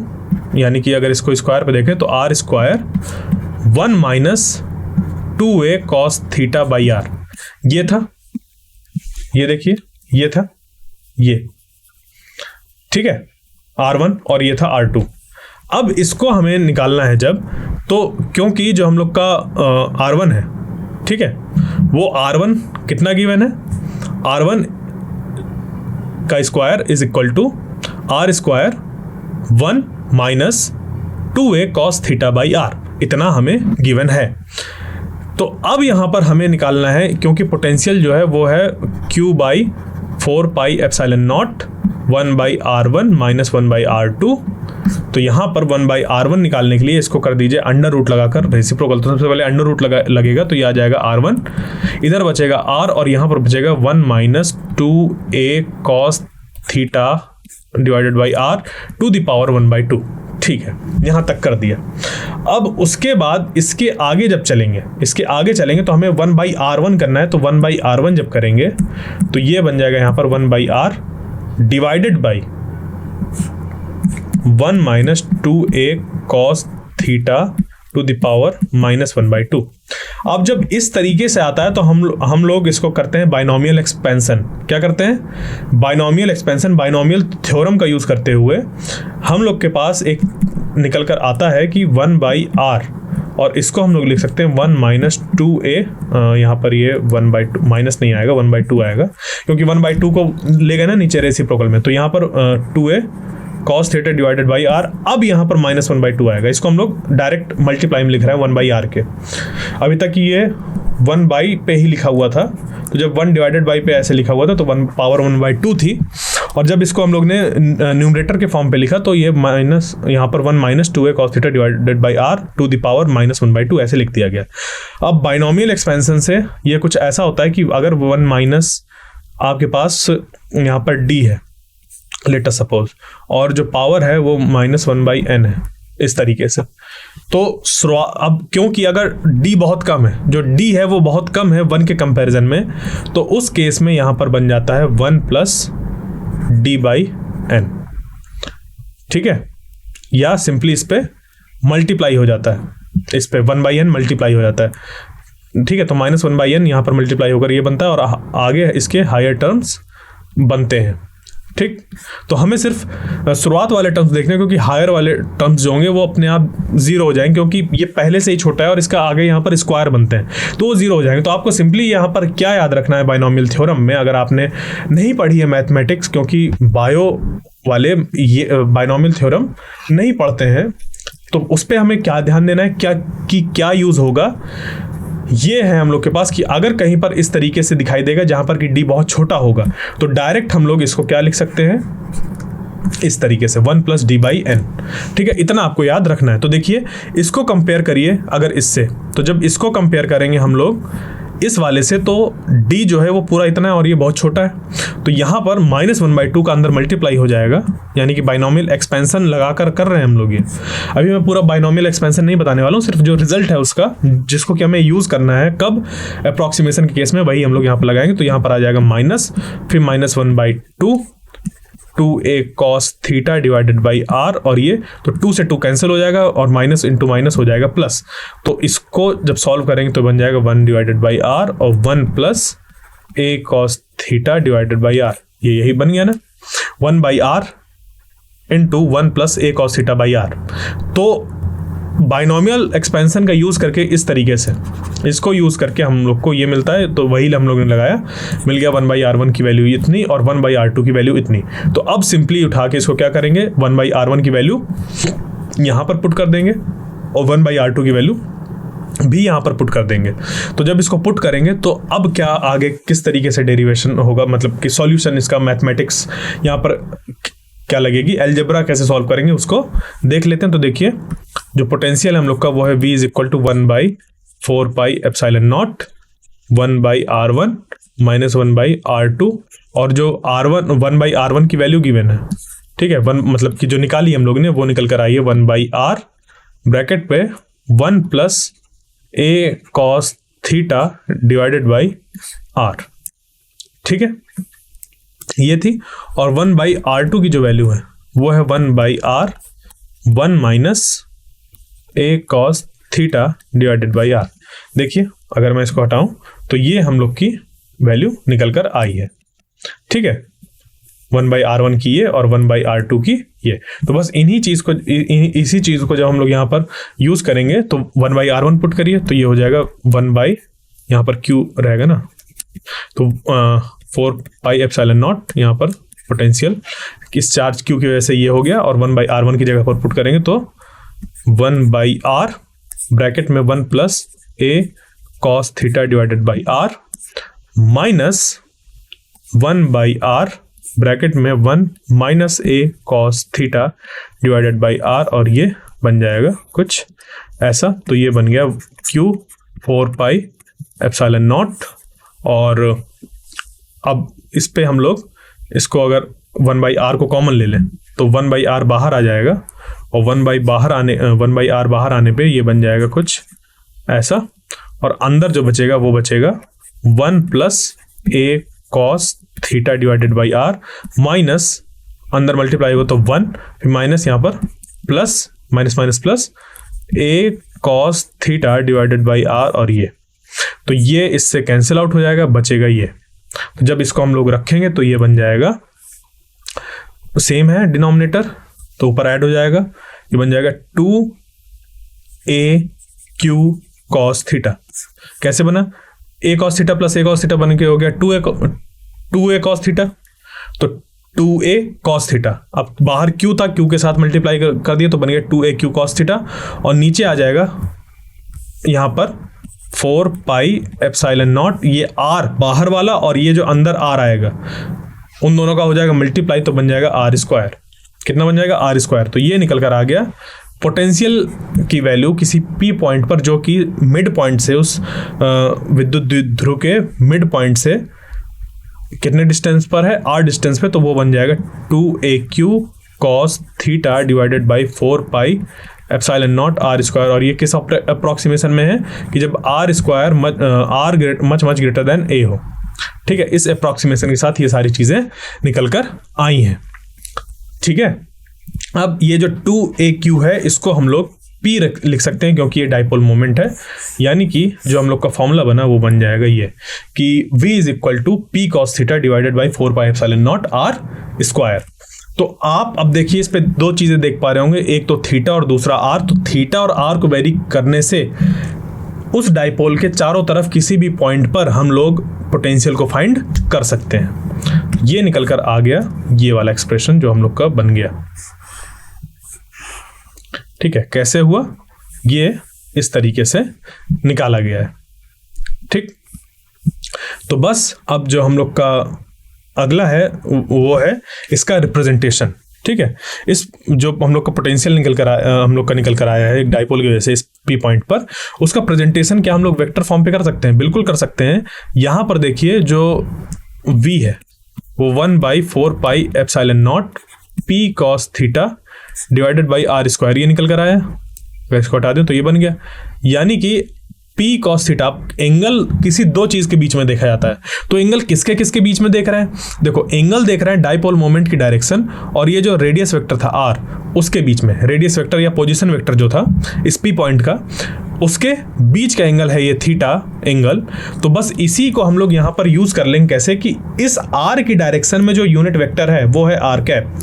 यानी कि अगर इसको स्क्वायर पे देखें तो R square 1 minus 2A cos theta by R, ये था, ये देखिए ये था ये, ठीक है R1, और ये था R2। अब इसको हमें निकालना है जब, तो क्योंकि जो हम लोग का R1 है, ठीक है, वो R1 कितना गिवन है, R1 का square is equal to R square 1 minus 2A cos theta by R, इतना हमें गिवन है। तो अब यहाँ पर हमें निकालना है, क्योंकि पोटेंशियल जो है वो है Q/4 pi epsilon not 1/R1 minus 1/R2। तो यहाँ पर 1/R1 निकालने के लिए इसको कर दीजिए अंडर रूट लगाकर रेसिप्रोकल, तो सबसे पहले अंडर रूट लगेगा तो ये आ जाएगा R1, इधर बचेगा R, और यहाँ पर बचेगा 1 minus 2A cos theta divided by R to the power 1/2। ठीक है, यहाँ तक कर दिया। अब उसके बाद इसके आगे चलेंगे तो हमें 1/R1 करना है, तो 1/R1 जब करेंगे तो ये बन जाएगा यहाँ पर 1/R divided by 1 minus 2A cos theta two the power minus 1/2। अब जब इस तरीके से आता है तो हम लोग इसको करते हैं बाइनोमियल एक्सपेंशन। क्या करते हैं, बाइनोमियल एक्सपेंशन, बाइनोमियल थ्योरम का यूज करते हुए हम लोग के पास एक निकल कर आता है कि 1/R, और इसको हम लोग लिख सकते हैं 1 माइनस 2A, यहाँ पर ये 1/2 माइनस नहीं आएगा, 1/2 आएगा, क्योंकि 1/2 को ले गए ना नीचे रेसिप्रोकल में, तो यहाँ पर 2A cos theta divided by R. अब यहाँ पर माइनस 1/2 आएगा, इसको हम लोग डायरेक्ट मल्टीप्लाई में लिख रहे हैं 1/R के। अभी तक ये 1 पे ही लिखा हुआ था, तो जब 1 डिवाइडेड बाई पे ऐसे लिखा हुआ था तो 1 पावर 1/2 थी, और जब इसको हम लोग ने न्यूमरेटर के फॉर्म पे लिखा तो ये माइनस, यहाँ पर 1 minus 2A cos theta divided by R to the power minus 1/2 ऐसे लिख दिया गया। अब बाइनोमियल एक्सपेंशन से ये कुछ ऐसा होता है कि अगर 1 माइनस आपके पास यहाँ पर D है, लेट अस सपोज, और जो पावर है वो -1/n है, इस तरीके से। तो अब क्योंकि अगर d बहुत कम है, जो d है वो बहुत कम है 1 के कंपैरिजन में, तो उस केस में यहां पर बन जाता है 1 + d/n, ठीक है, या सिंपली इस पे मल्टीप्लाई हो जाता है, इस पे 1/n मल्टीप्लाई हो जाता है, ठीक है। तो -1/n यहाँ पर मल्टीप्लाई होकर ये बनता है, और आगे इसके हायर टर्म्स बनते हैं, ठीक। तो हमें सिर्फ शुरुआत वाले टर्म्स देखने हैं, क्योंकि हायर वाले टर्म्स जो होंगे वो अपने आप 0 हो जाएंगे, क्योंकि ये पहले से ही छोटा है और इसका आगे यहाँ पर स्क्वायर बनते हैं, तो वो 0 हो जाएंगे। तो आपको सिंपली यहाँ पर क्या याद रखना है बाइनोमियल थ्योरम में, अगर आपने नहीं पढ़ी है मैथमेटिक्स, क्योंकि बायो वाले ये बाइनोमियल थ्योरम नहीं पढ़ते हैं, तो उस पर हमें क्या ध्यान देना है, क्या यूज़ होगा, ये है हम लोग के पास कि अगर कहीं पर इस तरीके से दिखाई देगा जहां पर कि d बहुत छोटा होगा, तो डायरेक्ट हम लोग इसको क्या लिख सकते हैं, इस तरीके से 1 + d/n, ठीक है। इतना आपको याद रखना है। तो देखिए, इसको कंपेयर करिए अगर इससे, तो जब इसको कंपेयर करेंगे हम लोग इस वाले से, तो d जो है वो पूरा इतना है और ये बहुत छोटा है, तो यहाँ पर -1/2 का अंदर मल्टीप्लाई हो जाएगा, यानी कि बाइनोमियल एक्सपेंशन लगाकर कर रहे हैं हम लोग ये। अभी मैं पूरा बाइनोमियल एक्सपेंशन नहीं बताने वाला हूँ, सिर्फ जो रिजल्ट है उसका, जिसको कि हमें यूज़ करना है कब, अप्रॉक्सीमेशन के केस में, वही हम लोग यहाँ पर लगाएंगे। तो यहाँ पर आ जाएगा माइनस, फिर -1/2 2a cos theta divided by r, और ये तो 2 से 2 कैंसिल हो जाएगा और माइनस इंटू माइनस हो जाएगा प्लस। तो इसको जब सॉल्व करेंगे तो बन जाएगा 1 डिवाइडेड बाई r और 1 + a cos theta divided by r, ये यही बन गया ना, 1/r into 1 + a cos theta by r। तो बाइनोमियल एक्सपेंशन का यूज़ करके इस तरीके से, इसको यूज़ करके हम लोग को ये मिलता है, तो वही हम लोग ने लगाया, मिल गया 1/r1 की वैल्यू इतनी और 1/r2 की वैल्यू इतनी। तो अब सिंपली उठा के इसको क्या करेंगे, 1/r1 की वैल्यू यहाँ पर पुट कर देंगे और 1/r2 की वैल्यू भी यहाँ पर पुट कर देंगे। तो जब इसको पुट करेंगे तो अब क्या आगे किस तरीके से डेरिवेशन होगा, मतलब कि सॉल्यूशन इसका मैथमेटिक्स यहाँ पर क्या लगेगी, अलजेब्रा कैसे सॉल्व करेंगे उसको देख लेते हैं। तो देखिए, जो पोटेंशियल हम लोग का वो है v = 1/4 pi epsilon not 1/r1 - 1/r2, और जो r1 1/r1 की वैल्यू गिवन है, ठीक है, 1 मतलब कि जो निकाली हम लोग ने वो निकल कर आई है 1/r ब्रैकेट पे 1 + a cos theta divided by r, ठीक है, ये थी। और 1/r2 की जो वैल्यू है वो है 1/r 1 - a cos theta divided by r। देखिए, अगर मैं इसको हटाऊं तो ये हम लोग की वैल्यू निकल कर आई है, ठीक है, 1/r1 की ये और 1/r2 की ये। तो बस इसी चीज को जब हम लोग यहाँ पर यूज करेंगे तो 1/r1 पुट करिए, तो ये हो जाएगा 1 यहाँ पर q रहेगा ना, तो 4 पाई एप्सिलॉन नॉट यहाँ पर पोटेंशियल किस चार्ज q की वजह से ये हो गया, और 1/r1 की जगह पर पुट करेंगे तो 1/r ब्रैकेट में 1 + a cos theta divided by r minus 1/r bracket में 1 - a cos theta divided by r, और ये बन जाएगा कुछ ऐसा। तो ये बन गया q 4 पाई एप्सिलॉन नॉट, और अब इस पे हम लोग इसको अगर 1/r को कॉमन ले लें तो 1/r बाहर आ जाएगा, और 1/r बाहर आने पे ये बन जाएगा कुछ ऐसा, और अंदर जो बचेगा वो बचेगा 1 + a cos theta divided by r minus, अंदर मल्टीप्लाई होगा तो 1, फिर माइनस यहाँ पर plus minus plus a cos theta divided by r, और ये तो ये इससे कैंसिल आउट हो जाएगा, बचेगा ये। तो जब इसको हम लोग रखेंगे तो ये बन जाएगा, सेम है डिनोमिनेटर तो ऊपर ऐड हो जाएगा, ये बन जाएगा 2aq cos थीटा। कैसे बना, a cos theta plus a cos theta बन के हो गया 2a cos थीटा, तो 2a cos थीटा, अब बाहर q था, q के साथ मल्टीप्लाई कर दिया तो बन गया 2aq cos थीटा, और नीचे आ जाएगा यहाँ पर 4 पाई एप्सिलॉन नॉट, ये r बाहर वाला और ये जो अंदर r आएगा उन दोनों का हो जाएगा मल्टीप्लाई, तो बन जाएगा r²। कितना बन जाएगा, r²। तो ये निकल कर आ गया पोटेंशियल की वैल्यू किसी p पॉइंट पर, जो कि मिड पॉइंट से, उस विद्युत द्विध्रुव के मिड पॉइंट से कितने डिस्टेंस पर है, r डिस्टेंस पे, तो वो बन जाएगा 2aq cos theta divided by 4 pi epsilon naught r square. और ये किस अप्रोक्सीमेशन में है कि जब r square much greater than a हो। ठीक है, इस अप्रोक्सीमेशन के साथ ये सारी चीज़ें निकल कर आई हैं। ठीक है, अब ये जो 2aq है इसको हम लोग P लिख सकते हैं क्योंकि ये डाइपोल मोमेंट है, यानी कि जो हम लोग का फॉर्मूला बना वो बन जाएगा ये कि V is equal to P cos theta divided by 4 pi epsilon naught r square. तो आप अब देखिए इस पे दो चीज़ें देख पा रहे होंगे, एक तो थीटा और दूसरा r। तो थीटा और r को वेरी करने से उस डाइपोल के चारों तरफ किसी भी पॉइंट पर हम लोग पोटेंशियल को फाइंड कर सकते हैं। ये निकल कर आ गया ये वाला एक्सप्रेशन जो हम लोग का बन गया। ठीक है, कैसे हुआ, ये इस तरीके से निकाला गया है। ठीक, तो बस अब जो हम लोग का अगला है वो है इसका रिप्रेजेंटेशन। ठीक है, इस जो हम लोग का पोटेंशियल निकल कर आया है एक डाइपोल की वजह से इस पी पॉइंट पर, उसका प्रेजेंटेशन क्या हम लोग वेक्टर फॉर्म पे कर सकते हैं? बिल्कुल कर सकते हैं। यहाँ पर देखिए जो v है वो 1/4 pi epsilon not p cos theta divided by r square, ये निकल कर आया। इसको हटा दें तो ये बन गया, यानी कि P cos थीटा। एंगल किसी दो चीज के बीच में देखा जाता है, तो एंगल किसके किसके बीच में देख रहे हैं? देखो एंगल देख रहे हैं डाइपोल मोमेंट की डायरेक्शन और ये जो रेडियस वेक्टर था r उसके बीच में। रेडियस वेक्टर या पोजीशन वेक्टर जो था इस P पॉइंट का, उसके बीच का एंगल है ये थीटा एंगल। तो बस इसी को हम लोग यहाँ पर यूज कर लेंगे कैसे कि इस r की डायरेक्शन में जो यूनिट वेक्टर है वो है r कैप,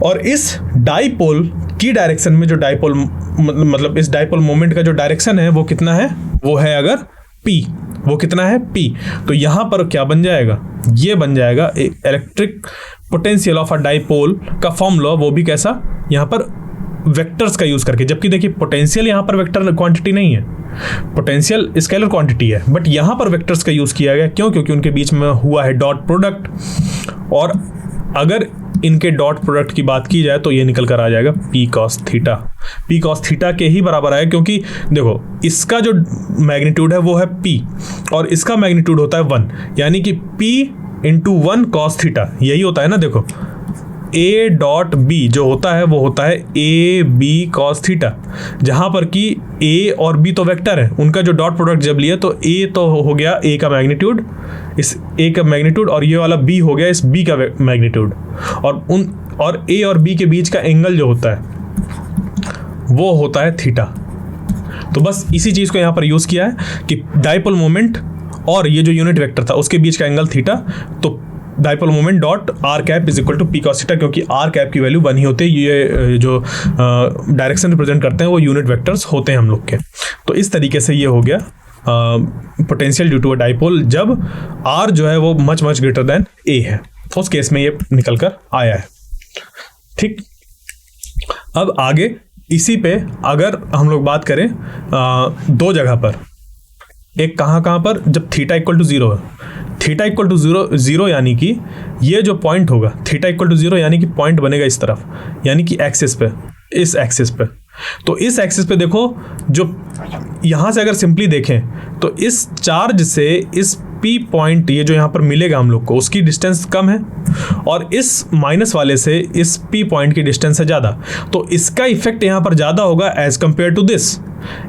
और इस डाइपोल की डायरेक्शन में जो डाइपोल मतलब इस डाइपोल मोमेंट का जो डायरेक्शन है वो कितना है? वो है अगर P, वो कितना है P। तो यहाँ पर क्या बन जाएगा? ये बन जाएगा electric potential of a dipole का फॉर्मूला, वो भी कैसा? यहाँ पर वेक्टर्स का यूज करके। जबकि देखिए पोटेंशियल यहाँ पर वेक्टर क्वांटिटी नहीं है, पोटेंशियल स्केलर क्वांटिटी है, बट यहाँ पर वेक्टर्स का यूज किया गया। क्यों? क्योंकि उनके बीच में हुआ है डॉट प्रोडक्ट, और अगर इनके डॉट प्रोडक्ट की बात की जाए तो ये निकल कर आ जाएगा P cos theta. P cos theta के ही बराबर आएगा, क्योंकि देखो इसका जो मैग्नीट्यूड है वो है P और इसका मैग्नीट्यूड होता है 1, यानी कि P इंटू 1 cos थीटा, यही होता है ना। देखो A डॉट B जो होता है वो होता है A B cos थीटा, जहाँ पर कि A और B तो वेक्टर है, उनका जो डॉट प्रोडक्ट जब लिया तो A तो हो गया A का मैग्नीट्यूड, इस A का मैग्नीट्यूड, और ये वाला B हो गया इस B का मैग्नीट्यूड, और A और B के बीच का एंगल जो होता है वो होता है थीटा। तो बस इसी चीज़ को यहाँ पर यूज़ किया है कि डाइपोल मोमेंट और ये जो यूनिट वेक्टर था उसके बीच का एंगल थीटा, तो dipole moment dot r cap is equal to P cos theta, क्योंकि r कैप की वैल्यू 1 ही होती है। ये जो डायरेक्शन रिप्रेजेंट करते हैं वो यूनिट वेक्टर्स होते हैं हम लोग के। तो इस तरीके से ये हो गया potential due to a dipole जब r जो है वो मच ग्रेटर देन a है, तो उस केस में ये निकल कर आया है। ठीक, अब आगे इसी पे अगर हम लोग बात करें दो जगह पर, एक कहाँ पर, जब थीटा इक्वल टू 0 है। थीटा इक्वल टू 0 यानी कि ये जो पॉइंट होगा थीटा इक्वल टू 0 यानी कि पॉइंट बनेगा इस तरफ, यानी कि एक्सिस पे, इस एक्सिस पे। तो इस एक्सिस पे देखो, जो यहाँ से अगर सिंपली देखें तो इस चार्ज से इस P पॉइंट ये जो यहाँ पर मिलेगा हम लोग को उसकी डिस्टेंस कम है, और इस माइनस वाले से इस P पॉइंट की डिस्टेंस है ज़्यादा, तो इसका इफेक्ट यहाँ पर ज़्यादा होगा एज कंपेयर टू दिस।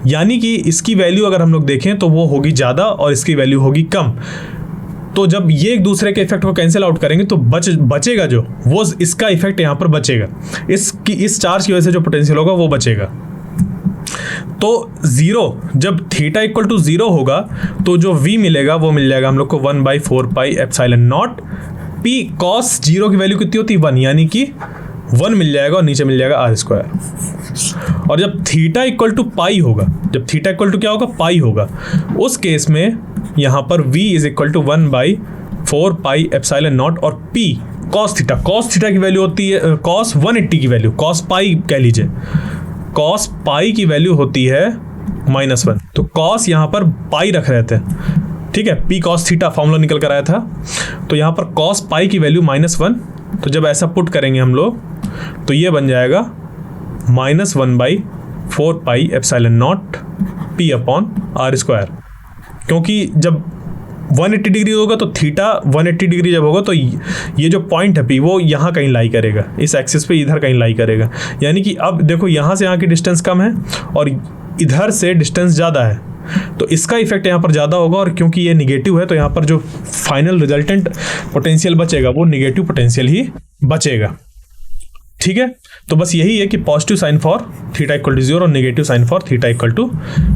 यानी कि इसकी वैल्यू अगर हम लोग देखें तो वो होगी ज़्यादा और इसकी वैल्यू होगी कम। तो जब ये एक दूसरे के इफेक्ट को कैंसिल आउट करेंगे तो बचेगा जो वो इसका इफेक्ट यहाँ पर बचेगा, इस चार्ज की वजह से जो पोटेंशियल होगा वो बचेगा। तो 0 जब थीटा इक्वल टू 0 होगा तो जो V मिलेगा वो मिल जाएगा हम लोग को 1/4 pi epsilon not P cos 0 की वैल्यू कितनी होती है 1, यानी कि 1 मिल जाएगा और नीचे मिल जाएगा r स्क्वायर। और जब थीटा इक्वल टू पाई होगा, जब थीटा इक्वल टू क्या होगा? पाई होगा, उस केस में यहाँ पर V is equal to 1/4 pi epsilon naught और P cos थीटा की वैल्यू होती है cos 180 की वैल्यू, cos पाई कह लीजिए, cos पाई की वैल्यू होती है -1। तो cos यहाँ पर पाई रख रहे थे, ठीक है, P cos थीटा फॉर्मूला निकल कर आया था, तो यहाँ पर cos पाई की वैल्यू -1। तो जब ऐसा पुट करेंगे हम लोग तो ये बन जाएगा -1/4 pi epsilon not P upon r square, क्योंकि जब 180 डिग्री होगा तो थीटा 180 डिग्री जब होगा तो ये जो पॉइंट है पी वो यहाँ कहीं लाई करेगा, इस एक्सिस पे इधर कहीं लाई करेगा। यानी कि अब देखो यहाँ से यहाँ की डिस्टेंस कम है और इधर से डिस्टेंस ज़्यादा है, तो इसका इफेक्ट यहाँ पर ज़्यादा होगा। और क्योंकि ये निगेटिव है तो यहाँ पर जो फाइनल रिजल्टेंट पोटेंशियल बचेगा वो निगेटिव पोटेंशियल ही बचेगा। ठीक है, तो बस यही है कि positive sign for theta equal to 0 और negative sign for theta equal to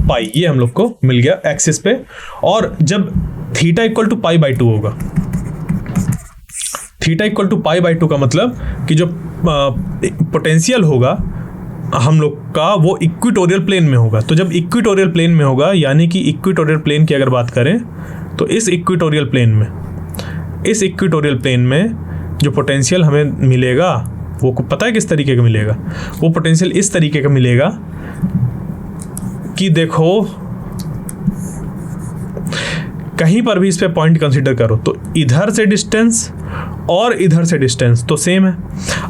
pi, ये हम लोग को मिल गया एक्सिस पे। और जब theta equal to pi by 2 होगा, theta equal to pi by 2 का मतलब कि जो पोटेंशियल होगा हम लोग का वो इक्वेटोरियल प्लेन में होगा। तो जब इक्वेटोरियल प्लेन में होगा, यानी कि इक्वेटोरियल प्लेन की अगर बात करें तो इस इक्वेटोरियल प्लेन में जो पोटेंशियल हमें मिलेगा वो पता है किस तरीके का मिलेगा? वो पोटेंशियल इस तरीके का मिलेगा कि देखो कहीं पर भी इस पे पॉइंट कंसीडर करो तो इधर से डिस्टेंस और इधर से डिस्टेंस तो सेम है।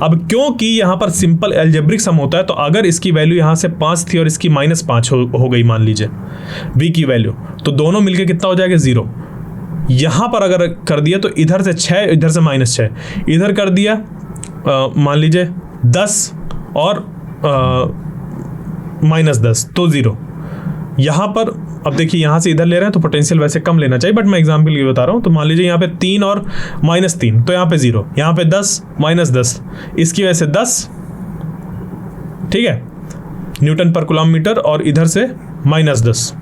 अब क्योंकि यहाँ पर सिंपल अलजेब्रिक सम होता है, तो अगर इसकी वैल्यू यहाँ से 5 थी और इसकी -5 हो गई मान लीजिए v की वैल्यू, तो दोनों मिलके कितना हो जाएगा? 0। यहाँ पर अगर कर दिया तो इधर से 6, इधर से -6, इधर कर दिया मान लीजिए 10 और -10 तो 0। यहाँ पर अब देखिए यहाँ से इधर ले रहे हैं तो पोटेंशियल वैसे कम लेना चाहिए, बट मैं एग्जाम्पल के लिए बता रहा हूँ। तो मान लीजिए यहाँ पे 3 और -3 तो यहाँ पे 0, यहाँ पे 10 -10, इसकी वजह से 10, ठीक है, न्यूटन पर कूलम और इधर से -10,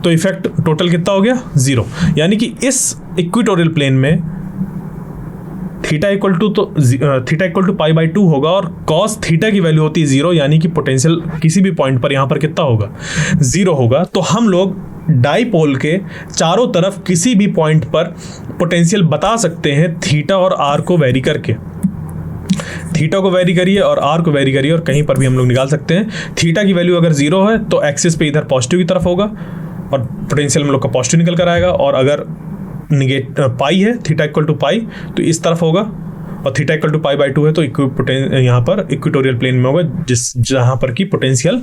तो इफेक्ट टोटल कितना हो गया? 0। यानी कि इस इक्वेटोरियल प्लेन में theta equal to pi by 2 होगा और कॉस थीटा की वैल्यू होती है 0, यानी कि पोटेंशियल किसी भी पॉइंट पर यहाँ पर कितना होगा? 0 होगा। तो हम लोग डाइपोल के चारों तरफ किसी भी पॉइंट पर पोटेंशियल बता सकते हैं थीटा और आर को वेरी करके। थीटा को वेरी करिए और आर को वेरी करिए और कहीं पर भी हम लोग निकाल सकते हैं। थीटा की वैल्यू अगर 0 है तो एक्सिस पे इधर पॉजिटिव की तरफ होगा और पोटेंशियल हम लोग का पॉजिटिव निकल कर आएगा, और अगर पाई है थीटा इक्वल टू पाई तो इस तरफ होगा, और theta equal to pi by 2 है तो यहाँ पर इक्वेटोरियल प्लेन में होगा, जहाँ पर की पोटेंशियल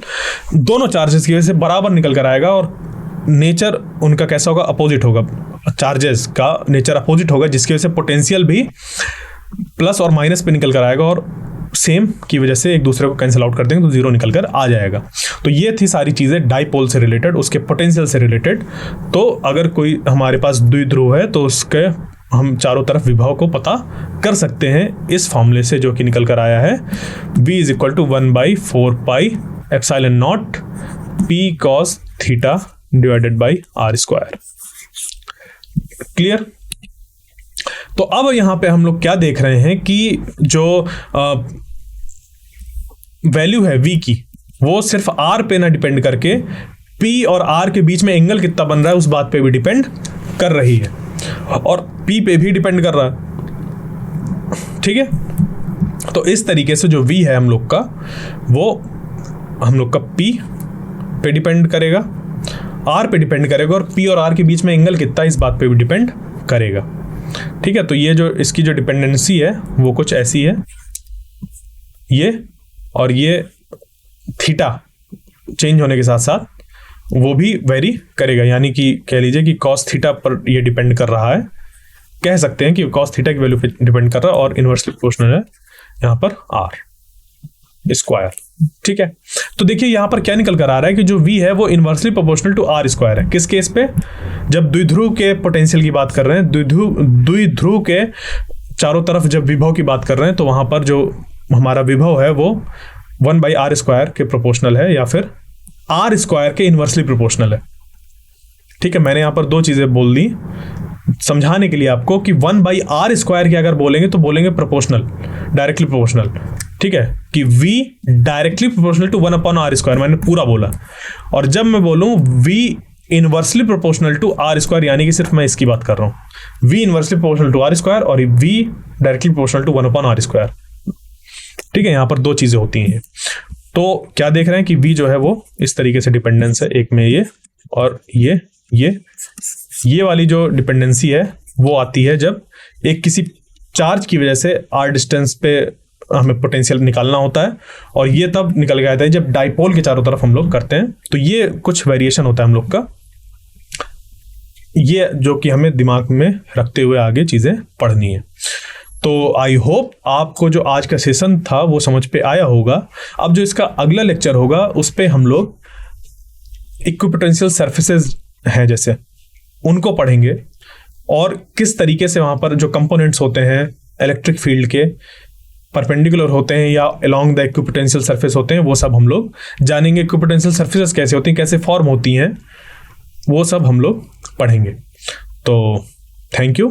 दोनों चार्जेस की वजह से बराबर निकल कर आएगा। और नेचर उनका कैसा होगा? अपोजिट होगा, चार्जेस का नेचर अपोजिट होगा, जिसकी वजह से पोटेंशियल भी प्लस और माइनस पे निकल कर आएगा और सेम की वजह से एक दूसरे को कैंसिल आउट कर देंगे तो 0 निकल कर आ जाएगा। तो ये थी सारी चीज़ें डाइपोल से रिलेटेड, उसके पोटेंशियल से रिलेटेड। तो अगर कोई हमारे पास द्विध्रुव है तो उसके हम चारों तरफ विभव को पता कर सकते हैं इस फॉर्मूले से, जो कि निकल कर आया है v = 1/4 pi epsilon not p cos theta divided by r²। Clear? तो अब यहां पे हम लोग क्या देख रहे हैं कि जो वैल्यू है v की वो सिर्फ r पे ना डिपेंड करके p और r के बीच में एंगल कितना बन रहा है उस बात पे भी डिपेंड कर रही है, और p पे भी डिपेंड कर रहा है। ठीक है, तो इस तरीके से जो v है हम लोग का वो हम लोग का p पे डिपेंड करेगा, r पे डिपेंड करेगा, और p और r के बीच में एंगल कितना इस बात पे भी डिपेंड करेगा। ठीक है, तो ये जो इसकी जो डिपेंडेंसी है वो कुछ ऐसी है, ये और ये थीटा चेंज होने के साथ साथ वो भी वेरी करेगा, यानी कि कह लीजिए कि कॉस थीटा पर ये डिपेंड कर रहा है, कह सकते हैं कि कॉस थीटा की वैल्यू पे डिपेंड कर रहा है, और इनवर्सली प्रोपोर्शनल है यहाँ पर r²। ठीक है, तो देखिए यहाँ पर क्या निकल कर आ रहा है कि जो v है वो इनवर्सली प्रोपोर्शनल टू r² है। किस केस पे? जब द्विध्रुव के पोटेंशियल की बात कर रहे हैं, द्विध्रुव के चारों तरफ जब विभव की बात कर रहे हैं, तो वहां पर जो हमारा विभव है वो 1/r² के प्रोपोर्शनल है, या फिर r² के इनवर्सली प्रोपोर्शनल है। ठीक है, मैंने यहाँ पर दो चीजें बोल दी समझाने के लिए आपको कि 1/r² के अगर बोलेंगे तो बोलेंगे प्रोपोर्शनल, डायरेक्टली प्रोपोर्शनल। ठीक है, कि v directly proportional to 1/r², मैंने पूरा बोला। और जब मैं बोलूं v inversely proportional to r², यानी कि सिर्फ मैं इसकी बात कर रहा हूं, v inversely proportional to r² और v directly proportional to 1/r²। ठीक है, यहां पर दो चीजें होती हैं। तो क्या देख रहे हैं कि v जो है वो इस तरीके से डिपेंडेंस है, एक में ये और ये वाली जो डिपेंडेंसी है वो आती है जब एक किसी चार्ज की वजह से r डिस्टेंस पे हमें पोटेंशियल निकालना होता है, और ये तब निकल के आता है जब डाइपोल के चारों तरफ हम लोग करते हैं। तो ये कुछ वेरिएशन होता है हम लोग का। ये जो कि हमें दिमाग में रखते हुए आगे चीज़ें पढ़नी है। तो आई होप आपको जो आज का सेशन था वो समझ पे आया होगा। अब जो इसका अगला लेक्चर होगा उस पे हम लोग इक्विपोटेंशियल सरफेसेस हैं जैसे उनको पढ़ेंगे, और किस तरीके से वहाँ पर जो कंपोनेंट्स होते हैं इलेक्ट्रिक फील्ड के परपेंडिकुलर होते हैं या अलोंग द इक्विपोटेंशियल सरफेस होते हैं, वो सब हम लोग जानेंगे। इक्विपोटेंशियल सरफेसेस कैसे होती हैं, कैसे फॉर्म होती हैं, वो सब हम लोग पढ़ेंगे। तो थैंक यू।